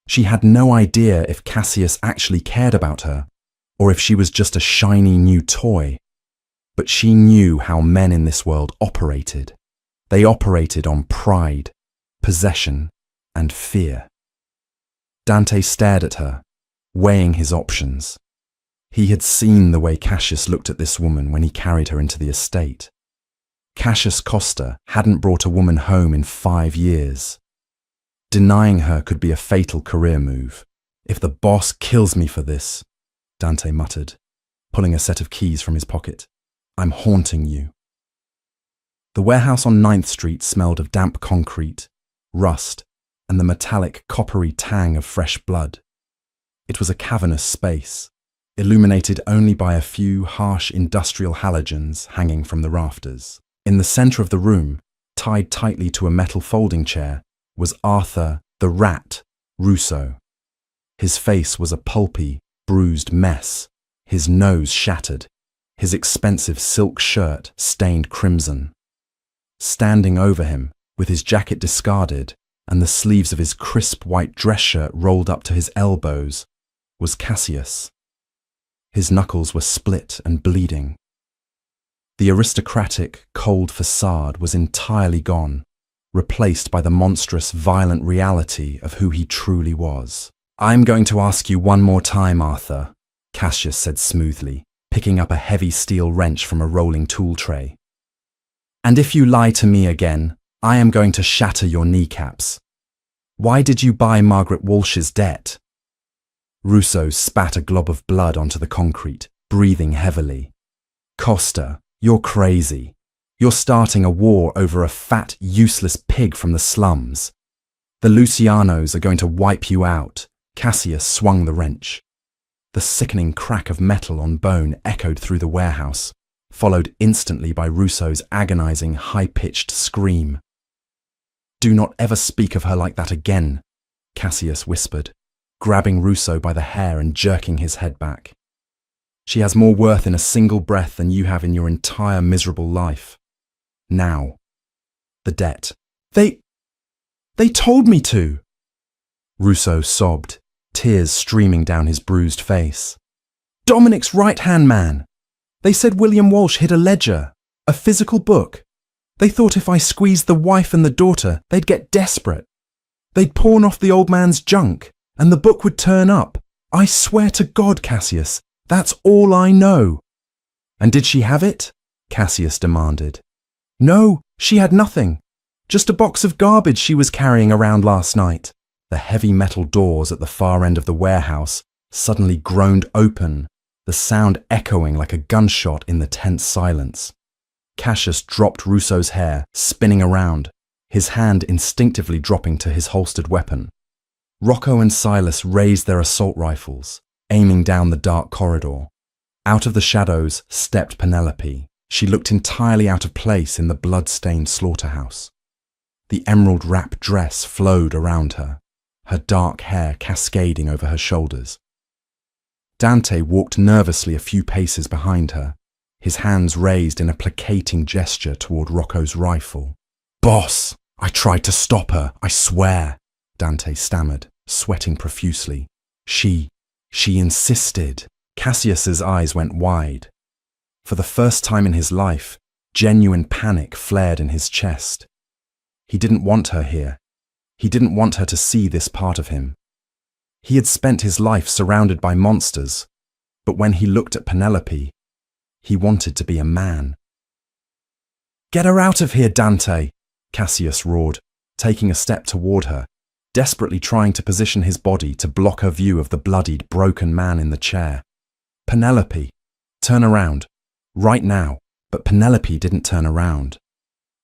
She had no idea if Cassius actually cared about her, or if she was just a shiny new toy. But she knew how men in this world operated. They operated on pride, possession, and fear. Dante stared at her, weighing his options. He had seen the way Cassius looked at this woman when he carried her into the estate. Cassius Costa hadn't brought a woman home in 5 years. Denying her could be a fatal career move. "If the boss kills me for this," Dante muttered, pulling a set of keys from his pocket, "I'm haunting you." The warehouse on 9th Street smelled of damp concrete, rust, and the metallic, coppery tang of fresh blood. It was a cavernous space, illuminated only by a few harsh industrial halogens hanging from the rafters. In the centre of the room, tied tightly to a metal folding chair, was Arthur the Rat Russo. His face was a pulpy, bruised mess, his nose shattered, his expensive silk shirt stained crimson. Standing over him, with his jacket discarded and the sleeves of his crisp white dress shirt rolled up to his elbows, was Cassius. His knuckles were split and bleeding. The aristocratic, cold facade was entirely gone, replaced by the monstrous, violent reality of who he truly was. "I'm going to ask you one more time, Arthur," Cassius said smoothly, picking up a heavy steel wrench from a rolling tool tray. "And if you lie to me again, I am going to shatter your kneecaps. Why did you buy Margaret Walsh's debt?" Russo spat a glob of blood onto the concrete, breathing heavily. "Costa, you're crazy. You're starting a war over a fat, useless pig from the slums. The Lucianos are going to wipe you out." Cassius swung the wrench. The sickening crack of metal on bone echoed through the warehouse, followed instantly by Russo's agonizing, high-pitched scream. "Do not ever speak of her like that again," Cassius whispered, grabbing Russo by the hair and jerking his head back. "She has more worth in a single breath than you have in your entire miserable life. Now, the debt." They told me to," Russo sobbed, tears streaming down his bruised face. "Dominic's right-hand man. They said William Walsh hid a ledger, a physical book. They thought if I squeezed the wife and the daughter, they'd get desperate. They'd pawn off the old man's junk, and the book would turn up. I swear to God, Cassius, that's all I know." "And did she have it?" Cassius demanded. "No, she had nothing. Just a box of garbage she was carrying around last night." The heavy metal doors at the far end of the warehouse suddenly groaned open, the sound echoing like a gunshot in the tense silence. Cassius dropped Russo's hair, spinning around, his hand instinctively dropping to his holstered weapon. Rocco and Silas raised their assault rifles, aiming down the dark corridor. Out of the shadows stepped Penelope. She looked entirely out of place in the blood-stained slaughterhouse. The emerald wrap dress flowed around her, her dark hair cascading over her shoulders. Dante walked nervously a few paces behind her, his hands raised in a placating gesture toward Rocco's rifle. "Boss, I tried to stop her, I swear," Dante stammered, sweating profusely. She insisted." Cassius's eyes went wide. For the first time in his life, genuine panic flared in his chest. He didn't want her here. He didn't want her to see this part of him. He had spent his life surrounded by monsters, but when he looked at Penelope, he wanted to be a man. "Get her out of here, Dante," Cassius roared, taking a step toward her, desperately trying to position his body to block her view of the bloodied, broken man in the chair. "Penelope, turn around, right now." But Penelope didn't turn around.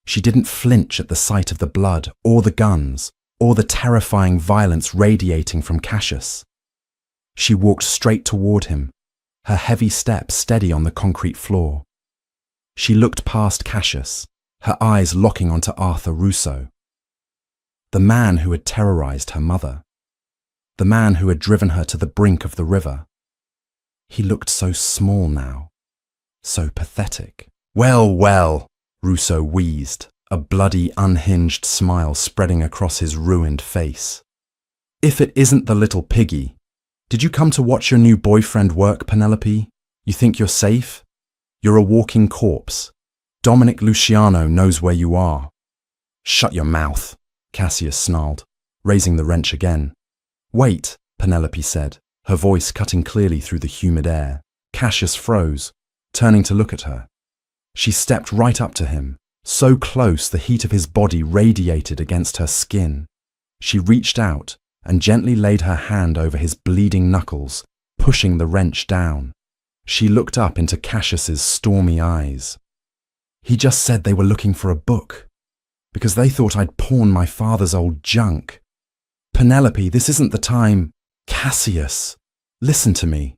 She didn't flinch at the sight of the blood, or the guns, or the terrifying violence radiating from Cassius. She walked straight toward him, her heavy step steady on the concrete floor. She looked past Cassius, her eyes locking onto Arthur Russo. The man who had terrorized her mother. The man who had driven her to the brink of the river. He looked so small now, so pathetic. "Well, well," Russo wheezed, a bloody, unhinged smile spreading across his ruined face. "If it isn't the little piggy. Did you come to watch your new boyfriend work, Penelope? You think you're safe? You're a walking corpse. Dominic Luciano knows where you are." "Shut your mouth," Cassius snarled, raising the wrench again. "Wait," Penelope said, her voice cutting clearly through the humid air. Cassius froze, turning to look at her. She stepped right up to him, so close the heat of his body radiated against her skin. She reached out and gently laid her hand over his bleeding knuckles, pushing the wrench down. She looked up into Cassius's stormy eyes. He just said they were looking for a book, because they thought I'd pawned my father's old junk. Penelope, this isn't the time. Cassius, listen to me,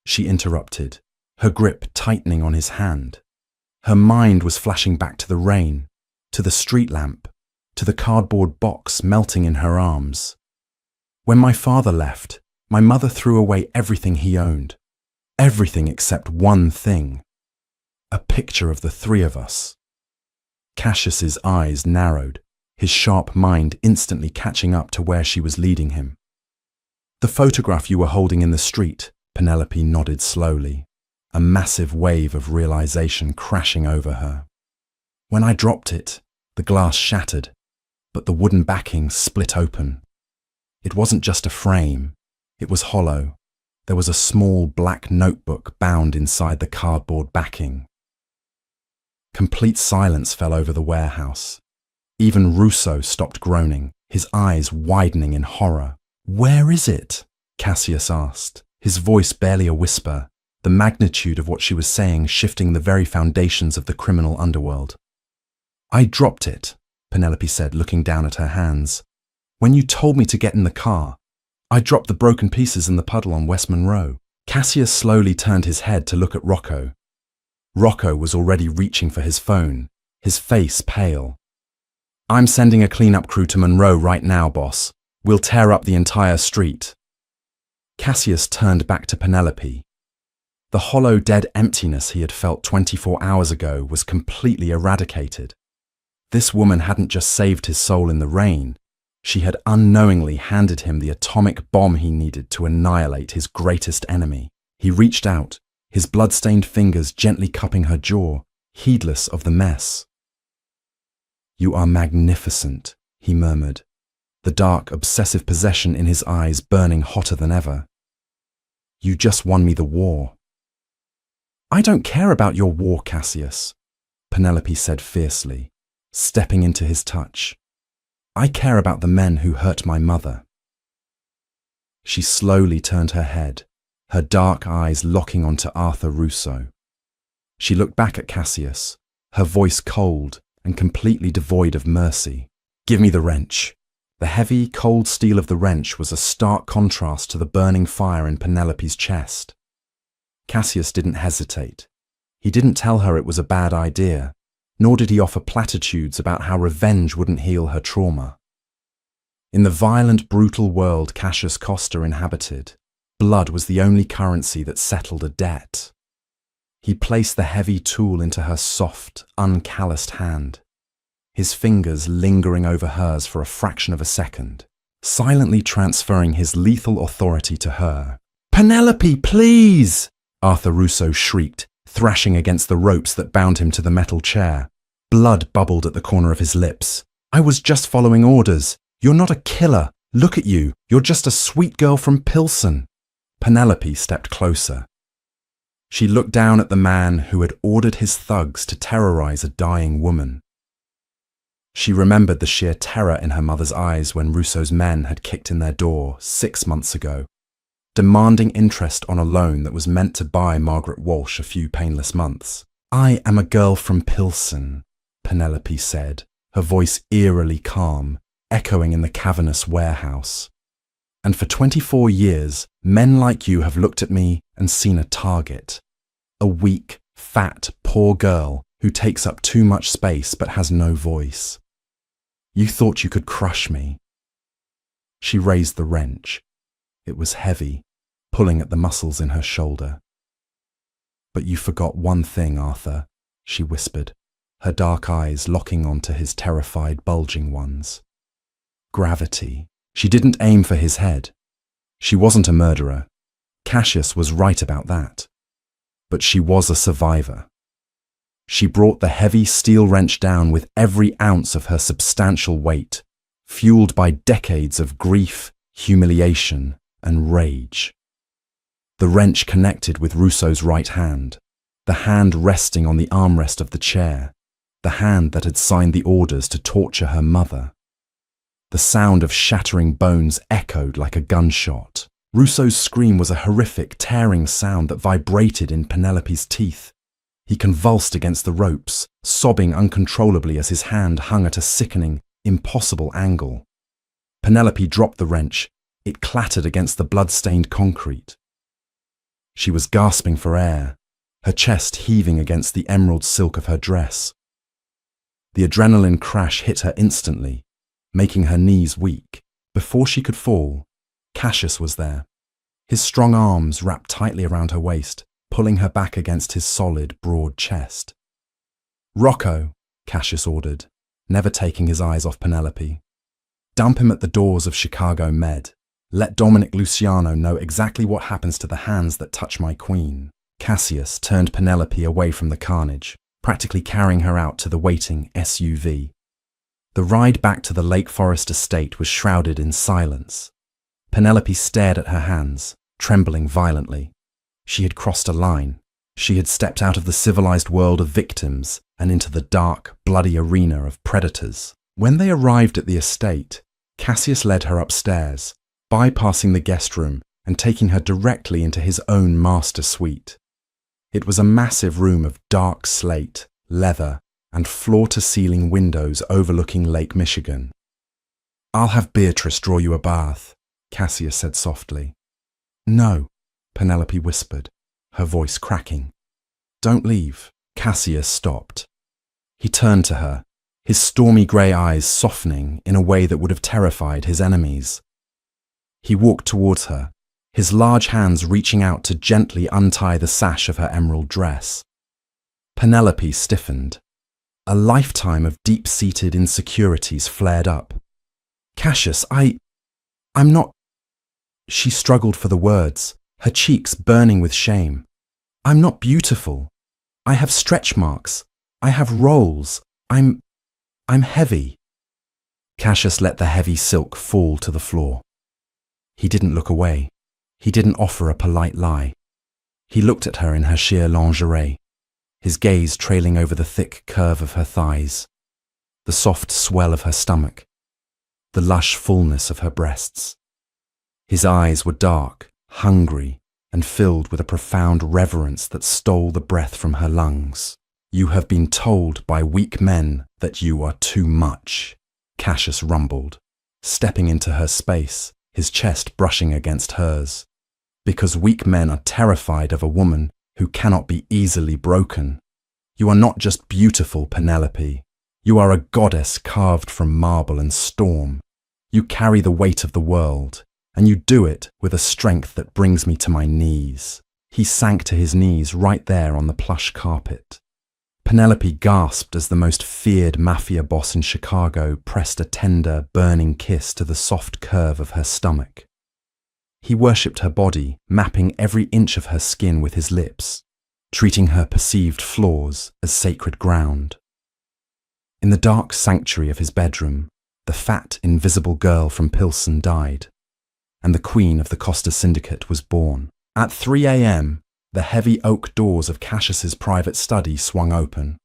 she interrupted, her grip tightening on his hand. Her mind was flashing back to the rain, to the street lamp, to the cardboard box melting in her arms. When my father left, my mother threw away everything he owned. Everything except one thing. A picture of the three of us. Cassius's eyes narrowed, his sharp mind instantly catching up to where she was leading him. The photograph you were holding in the street, Penelope nodded slowly, a massive wave of realization crashing over her. When I dropped it, the glass shattered, but the wooden backing split open. It wasn't just a frame, it was hollow. There was a small black notebook bound inside the cardboard backing. Complete silence fell over the warehouse. Even Russo stopped groaning, his eyes widening in horror. "Where is it?" Cassius asked, his voice barely a whisper, the magnitude of what she was saying shifting the very foundations of the criminal underworld. "I dropped it," Penelope said, looking down at her hands. "When you told me to get in the car, I dropped the broken pieces in the puddle on West Monroe." Cassius slowly turned his head to look at Rocco. Rocco was already reaching for his phone, his face pale. "I'm sending a cleanup crew to Monroe right now, boss. We'll tear up the entire street." Cassius turned back to Penelope. The hollow, dead emptiness he had felt 24 hours ago was completely eradicated. This woman hadn't just saved his soul in the rain. She had unknowingly handed him the atomic bomb he needed to annihilate his greatest enemy. He reached out, his blood-stained fingers gently cupping her jaw, heedless of the mess. "You are magnificent," he murmured, the dark, obsessive possession in his eyes burning hotter than ever. "You just won me the war." "I don't care about your war, Cassius," Penelope said fiercely, stepping into his touch. "I care about the men who hurt my mother." She slowly turned her head, her dark eyes locking onto Arthur Russo. She looked back at Cassius, her voice cold and completely devoid of mercy. "Give me the wrench." The heavy, cold steel of the wrench was a stark contrast to the burning fire in Penelope's chest. Cassius didn't hesitate. He didn't tell her it was a bad idea, nor did he offer platitudes about how revenge wouldn't heal her trauma. In the violent, brutal world Cassius Costa inhabited, blood was the only currency that settled a debt. He placed the heavy tool into her soft, uncalloused hand, his fingers lingering over hers for a fraction of a second, silently transferring his lethal authority to her. "Penelope, please!" Arthur Russo shrieked, thrashing against the ropes that bound him to the metal chair. Blood bubbled at the corner of his lips. "I was just following orders. You're not a killer. Look at you. You're just a sweet girl from Pilsen." Penelope stepped closer. She looked down at the man who had ordered his thugs to terrorize a dying woman. She remembered the sheer terror in her mother's eyes when Russo's men had kicked in their door 6 months ago, demanding interest on a loan that was meant to buy Margaret Walsh a few painless months. "I am a girl from Pilsen," Penelope said, her voice eerily calm, echoing in the cavernous warehouse. "And for 24 years, men like you have looked at me and seen a target. A weak, fat, poor girl who takes up too much space but has no voice. You thought you could crush me." She raised the wrench. It was heavy, pulling at the muscles in her shoulder. "But you forgot one thing, Arthur," she whispered, her dark eyes locking onto his terrified, bulging ones. "Gravity." She didn't aim for his head. She wasn't a murderer. Cassius was right about that. But she was a survivor. She brought the heavy steel wrench down with every ounce of her substantial weight, fueled by decades of grief, humiliation, and rage. The wrench connected with Rousseau's right hand, the hand resting on the armrest of the chair, the hand that had signed the orders to torture her mother. The sound of shattering bones echoed like a gunshot. Rousseau's scream was a horrific, tearing sound that vibrated in Penelope's teeth. He convulsed against the ropes, sobbing uncontrollably as his hand hung at a sickening, impossible angle. Penelope dropped the wrench. It clattered against the blood-stained concrete. She was gasping for air, her chest heaving against the emerald silk of her dress. The adrenaline crash hit her instantly, making her knees weak. Before she could fall, Cassius was there, his strong arms wrapped tightly around her waist, pulling her back against his solid, broad chest. "Rocco," Cassius ordered, never taking his eyes off Penelope. "Dump him at the doors of Chicago Med. Let Dominic Luciano know exactly what happens to the hands that touch my queen." Cassius turned Penelope away from the carnage, practically carrying her out to the waiting SUV. The ride back to the Lake Forest estate was shrouded in silence. Penelope stared at her hands, trembling violently. She had crossed a line. She had stepped out of the civilized world of victims and into the dark, bloody arena of predators. When they arrived at the estate, Cassius led her upstairs, bypassing the guest room and taking her directly into his own master suite. It was a massive room of dark slate, leather, and floor-to-ceiling windows overlooking Lake Michigan. "I'll have Beatrice draw you a bath," Cassius said softly. "No," Penelope whispered, her voice cracking. "Don't leave." Cassius stopped. He turned to her, his stormy grey eyes softening in a way that would have terrified his enemies. He walked towards her, his large hands reaching out to gently untie the sash of her emerald dress. Penelope stiffened. A lifetime of deep-seated insecurities flared up. "Cassius, I'm not—" She struggled for the words, her cheeks burning with shame. "I'm not beautiful. I have stretch marks. I have rolls. I'm heavy." Cassius let the heavy silk fall to the floor. He didn't look away. He didn't offer a polite lie. He looked at her in her sheer lingerie, his gaze trailing over the thick curve of her thighs, the soft swell of her stomach, the lush fullness of her breasts. His eyes were dark, hungry, and filled with a profound reverence that stole the breath from her lungs. "You have been told by weak men that you are too much," Cassius rumbled, stepping into her space, his chest brushing against hers. "Because weak men are terrified of a woman who cannot be easily broken. You are not just beautiful, Penelope. You are a goddess carved from marble and storm. You carry the weight of the world, and you do it with a strength that brings me to my knees." He sank to his knees right there on the plush carpet. Penelope gasped as the most feared Mafia boss in Chicago pressed a tender, burning kiss to the soft curve of her stomach. He worshipped her body, mapping every inch of her skin with his lips, treating her perceived flaws as sacred ground. In the dark sanctuary of his bedroom, the fat, invisible girl from Pilsen died, and the queen of the Costa Syndicate was born. At 3 a.m., the heavy oak doors of Cassius's private study swung open.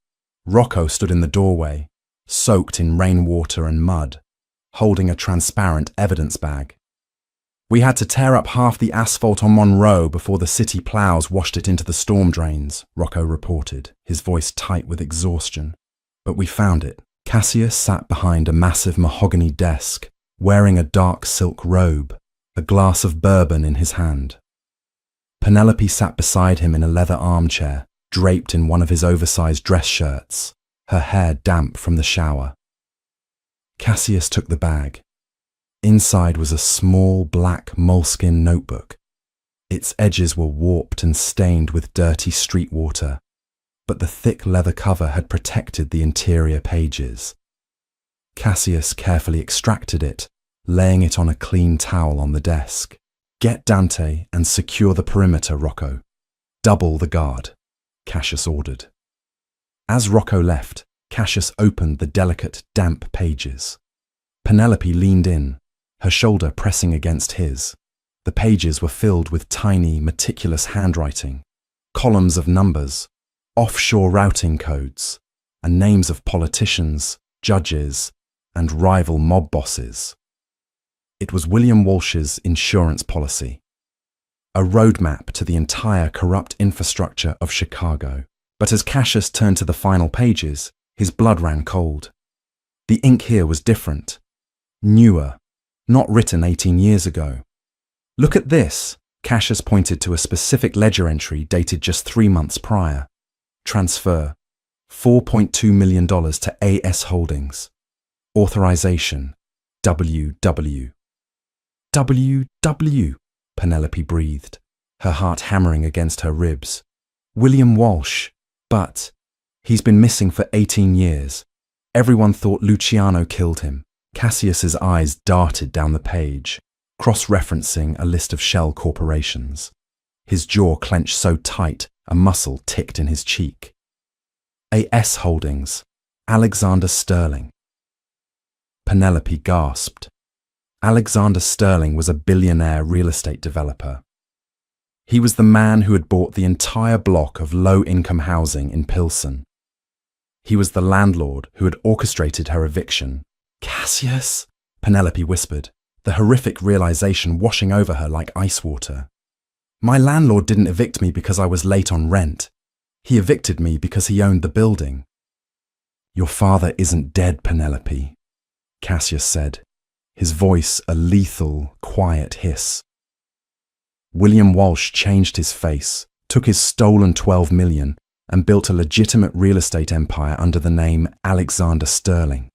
Rocco stood in the doorway, soaked in rainwater and mud, holding a transparent evidence bag. "We had to tear up half the asphalt on Monroe before the city plows washed it into the storm drains," Rocco reported, his voice tight with exhaustion. "But we found it." Cassius sat behind a massive mahogany desk, wearing a dark silk robe, a glass of bourbon in his hand. Penelope sat beside him in a leather armchair, draped in one of his oversized dress shirts, her hair damp from the shower. Cassius took the bag. Inside was a small black moleskin notebook. Its edges were warped and stained with dirty street water, but the thick leather cover had protected the interior pages. Cassius carefully extracted it, laying it on a clean towel on the desk. "Get Dante and secure the perimeter, Rocco. Double the guard," Cassius ordered. As Rocco left, Cassius opened the delicate, damp pages. Penelope leaned in, her shoulder pressing against his. The pages were filled with tiny, meticulous handwriting, columns of numbers, offshore routing codes, and names of politicians, judges, and rival mob bosses. It was William Walsh's insurance policy, a roadmap to the entire corrupt infrastructure of Chicago. But as Cassius turned to the final pages, his blood ran cold. The ink here was different, newer, not written 18 years ago. Look at this. Cassius pointed to a specific ledger entry dated just 3 months prior. Transfer $4.2 million to AS Holdings. Authorization WW. WW, Penelope breathed, her heart hammering against her ribs. William Walsh, but he's been missing for 18 years. Everyone thought Luciano killed him. Cassius's eyes darted down the page, cross-referencing a list of shell corporations. His jaw clenched so tight, a muscle ticked in his cheek. AS Holdings, Alexander Sterling. Penelope gasped. Alexander Sterling was a billionaire real estate developer. He was the man who had bought the entire block of low-income housing in Pilsen. He was the landlord who had orchestrated her eviction. Cassius, Penelope whispered, the horrific realization washing over her like ice water. My landlord didn't evict me because I was late on rent. He evicted me because he owned the building. Your father isn't dead, Penelope, Cassius said, his voice a lethal, quiet hiss. William Walsh changed his face, took his stolen $12 million, and built a legitimate real estate empire under the name Alexander Sterling.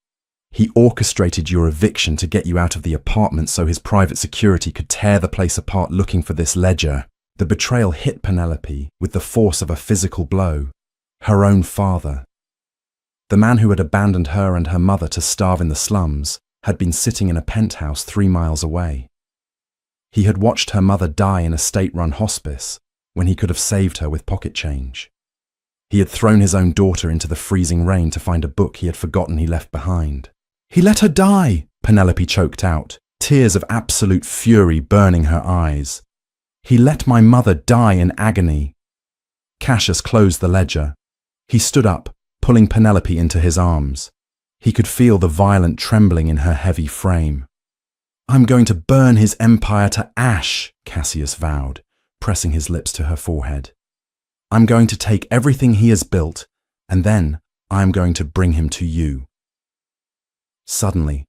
He orchestrated your eviction to get you out of the apartment so his private security could tear the place apart looking for this ledger. The betrayal hit Penelope with the force of a physical blow. Her own father. The man who had abandoned her and her mother to starve in the slums had been sitting in a penthouse 3 miles away. He had watched her mother die in a state-run hospice when he could have saved her with pocket change. He had thrown his own daughter into the freezing rain to find a book he had forgotten he left behind. He let her die, Penelope choked out, tears of absolute fury burning her eyes. He let my mother die in agony. Cassius closed the ledger. He stood up, pulling Penelope into his arms. He could feel the violent trembling in her heavy frame. I'm going to burn his empire to ash, Cassius vowed, pressing his lips to her forehead. I'm going to take everything he has built, and then I'm going to bring him to you. Suddenly,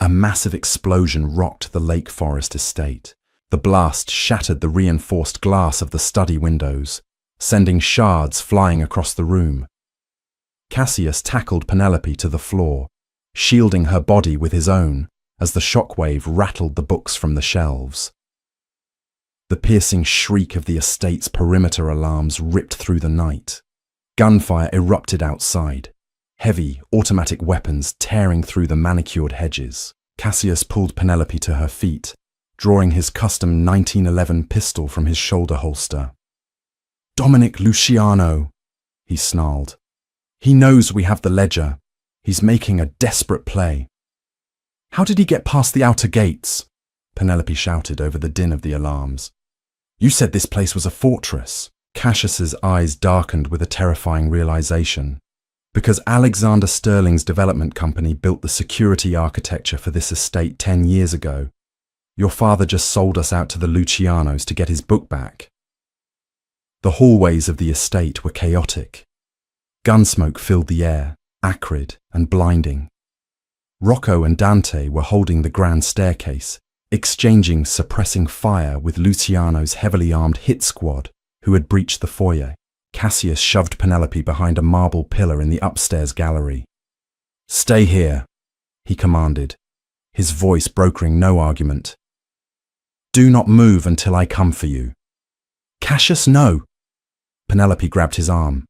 a massive explosion rocked the Lake Forest estate. The blast shattered the reinforced glass of the study windows, sending shards flying across the room. Cassius tackled Penelope to the floor, shielding her body with his own as the shockwave rattled the books from the shelves. The piercing shriek of the estate's perimeter alarms ripped through the night. Gunfire erupted outside, heavy automatic weapons tearing through the manicured hedges. Cassius pulled Penelope to her feet, drawing his custom 1911 pistol from his shoulder holster. Dominic Luciano, he snarled. He knows we have the ledger. He's making a desperate play. How did he get past the outer gates? Penelope shouted over the din of the alarms. You said this place was a fortress. Cassius's eyes darkened with a terrifying realization. Because Alexander Sterling's development company built the security architecture for this estate 10 years ago, your father just sold us out to the Lucianos to get his book back. The hallways of the estate were chaotic. Gunsmoke filled the air, acrid and blinding. Rocco and Dante were holding the grand staircase, exchanging suppressing fire with Luciano's heavily armed hit squad who had breached the foyer. Cassius shoved Penelope behind a marble pillar in the upstairs gallery. Stay here, he commanded, his voice brokering no argument. Do not move until I come for you. Cassius, no. Penelope grabbed his arm.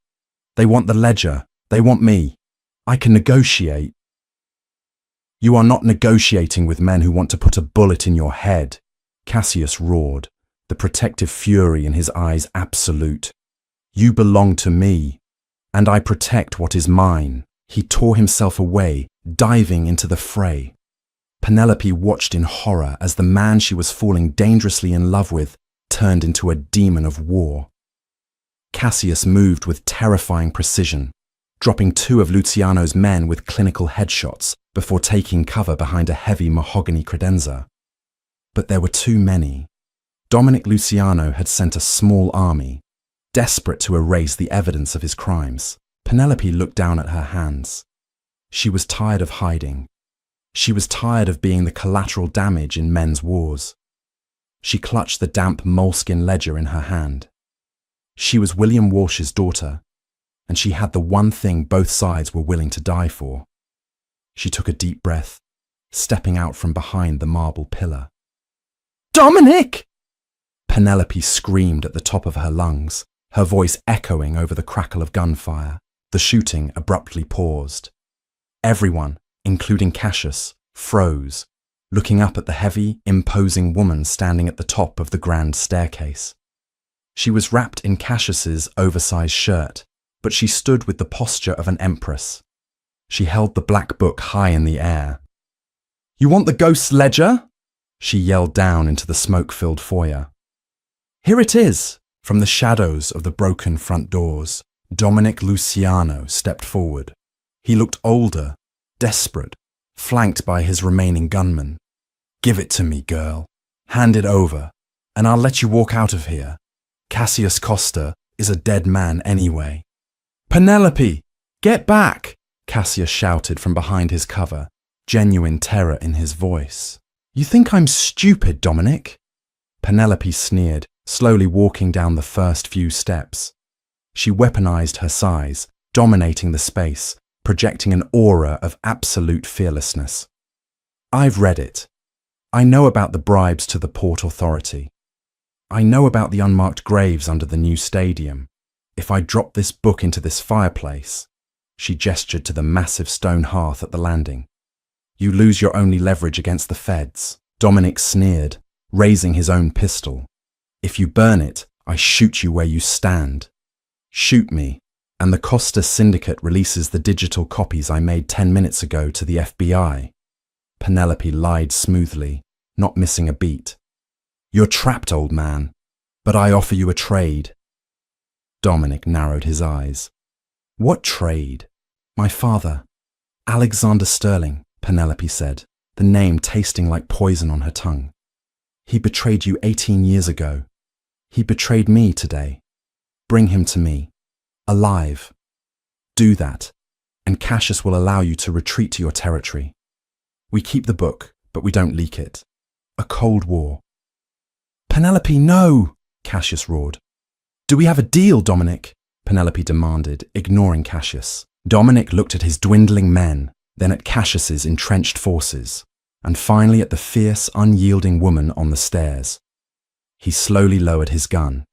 They want the ledger. They want me. I can negotiate. You are not negotiating with men who want to put a bullet in your head, Cassius roared, the protective fury in his eyes absolute. You belong to me, and I protect what is mine. He tore himself away, diving into the fray. Penelope watched in horror as the man she was falling dangerously in love with turned into a demon of war. Cassius moved with terrifying precision, dropping 2 of Luciano's men with clinical headshots before taking cover behind a heavy mahogany credenza. But there were too many. Dominic Luciano had sent a small army, desperate to erase the evidence of his crimes. Penelope looked down at her hands. She was tired of hiding. She was tired of being the collateral damage in men's wars. She clutched the damp moleskin ledger in her hand. She was William Walsh's daughter, and she had the one thing both sides were willing to die for. She took a deep breath, stepping out from behind the marble pillar. "Dominic!" Penelope screamed at the top of her lungs, her voice echoing over the crackle of gunfire. The shooting abruptly paused. Everyone, including Cassius, froze, looking up at the heavy, imposing woman standing at the top of the grand staircase. She was wrapped in Cassius's oversized shirt, but she stood with the posture of an empress. She held the black book high in the air. "You want the ghost's ledger?" she yelled down into the smoke-filled foyer. "Here it is." From the shadows of the broken front doors, Dominic Luciano stepped forward. He looked older, desperate, flanked by his remaining gunmen. "Give it to me, girl. Hand it over, and I'll let you walk out of here. Cassius Costa is a dead man anyway." "Penelope, get back!" Cassius shouted from behind his cover, genuine terror in his voice. "You think I'm stupid, Dominic?" Penelope sneered, slowly walking down the first few steps. She weaponized her size, dominating the space, projecting an aura of absolute fearlessness. "I've read it. I know about the bribes to the Port Authority. I know about the unmarked graves under the new stadium. If I drop this book into this fireplace," she gestured to the massive stone hearth at the landing, "you lose your only leverage against the feds." Dominic sneered, raising his own pistol. "If you burn it, I shoot you where you stand. Shoot me, and the Costa Syndicate releases the digital copies I made 10 minutes ago to the FBI. Penelope lied smoothly, not missing a beat. "You're trapped, old man, but I offer you a trade." Dominic narrowed his eyes. "What trade?" "My father, Alexander Sterling," Penelope said, the name tasting like poison on her tongue. "He betrayed you 18 years ago. He betrayed me today. Bring him to me, alive. Do that, and Cassius will allow you to retreat to your territory. We keep the book, but we don't leak it. A Cold War." "Penelope, no!" Cassius roared. "Do we have a deal, Dominic?" Penelope demanded, ignoring Cassius. Dominic looked at his dwindling men, then at Cassius's entrenched forces, and finally at the fierce, unyielding woman on the stairs. He slowly lowered his gun.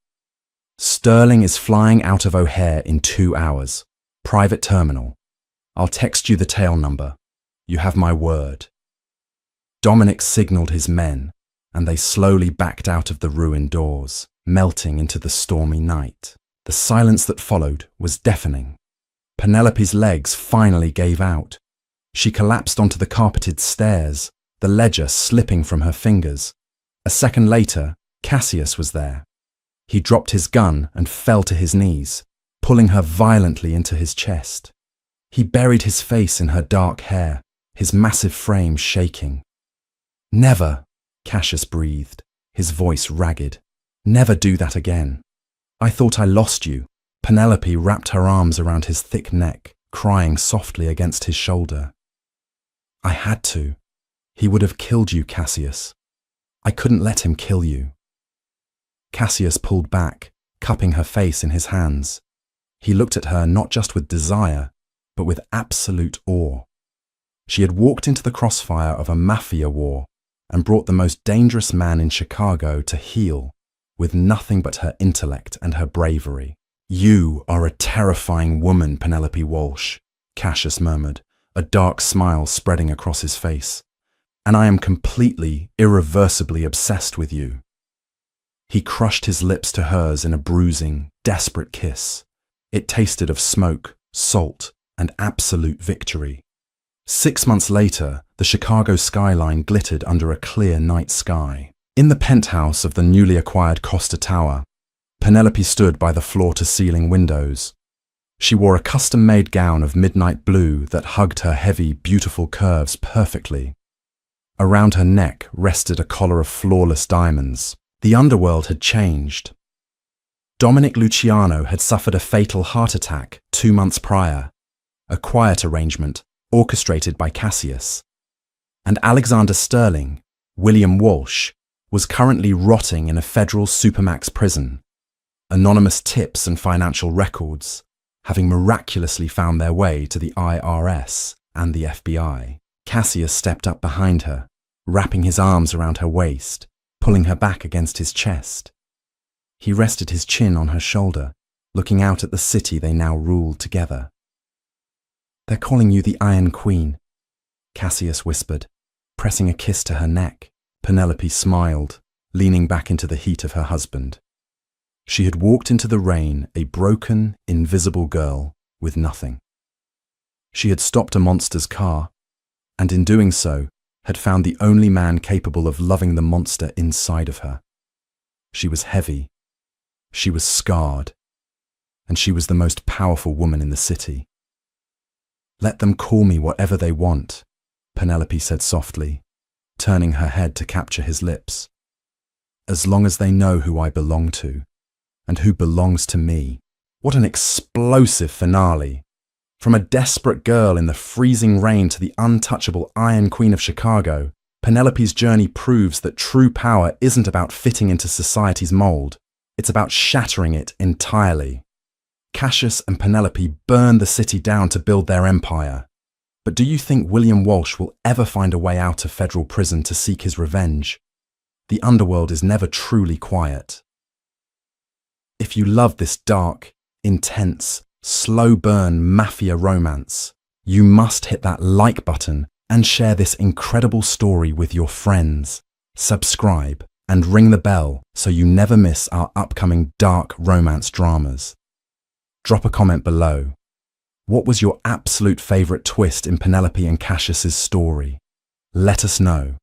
"Sterling is flying out of O'Hare in 2 hours. Private terminal. I'll text you the tail number. You have my word." Dominic signaled his men, and they slowly backed out of the ruined doors, melting into the stormy night. The silence that followed was deafening. Penelope's legs finally gave out. She collapsed onto the carpeted stairs, the ledger slipping from her fingers. A second later, Cassius was there. He dropped his gun and fell to his knees, pulling her violently into his chest. He buried his face in her dark hair, his massive frame shaking. "Never," Cassius breathed, his voice ragged. "Never do that again. I thought I lost you." Penelope wrapped her arms around his thick neck, crying softly against his shoulder. "I had to. He would have killed you, Cassius. I couldn't let him kill you." Cassius pulled back, cupping her face in his hands. He looked at her not just with desire, but with absolute awe. She had walked into the crossfire of a Mafia war and brought the most dangerous man in Chicago to heel with nothing but her intellect and her bravery. "You are a terrifying woman, Penelope Walsh," Cassius murmured, a dark smile spreading across his face. "And I am completely, irreversibly obsessed with you." He crushed his lips to hers in a bruising, desperate kiss. It tasted of smoke, salt, and absolute victory. 6 months later, the Chicago skyline glittered under a clear night sky. In the penthouse of the newly acquired Costa Tower, Penelope stood by the floor-to-ceiling windows. She wore a custom-made gown of midnight blue that hugged her heavy, beautiful curves perfectly. Around her neck rested a collar of flawless diamonds. The underworld had changed. Dominic Luciano had suffered a fatal heart attack 2 months prior, a quiet arrangement orchestrated by Cassius. And Alexander Sterling, William Walsh, was currently rotting in a federal supermax prison. Anonymous tips and financial records having miraculously found their way to the IRS and the FBI. Cassius stepped up behind her, wrapping his arms around her waist, pulling her back against his chest. He rested his chin on her shoulder, looking out at the city they now ruled together. "They're calling you the Iron Queen," Cassius whispered, pressing a kiss to her neck. Penelope smiled, leaning back into the heat of her husband. She had walked into the rain a broken, invisible girl with nothing. She had stopped a monster's car, and in doing so, had found the only man capable of loving the monster inside of her. She was heavy, she was scarred, and she was the most powerful woman in the city. "Let them call me whatever they want," Penelope said softly, turning her head to capture his lips. "As long as they know who I belong to, and who belongs to me." What an explosive finale! From a desperate girl in the freezing rain to the untouchable Iron Queen of Chicago, Penelope's journey proves that true power isn't about fitting into society's mold, it's about shattering it entirely. Cassius and Penelope burned the city down to build their empire. But do you think William Walsh will ever find a way out of federal prison to seek his revenge? The underworld is never truly quiet. If you love this dark, intense, slow burn Mafia romance, you must hit that like button and share this incredible story with your friends. Subscribe and ring the bell so you never miss our upcoming dark romance dramas. Drop a comment below. What was your absolute favourite twist in Penelope and Cassius's story? Let us know.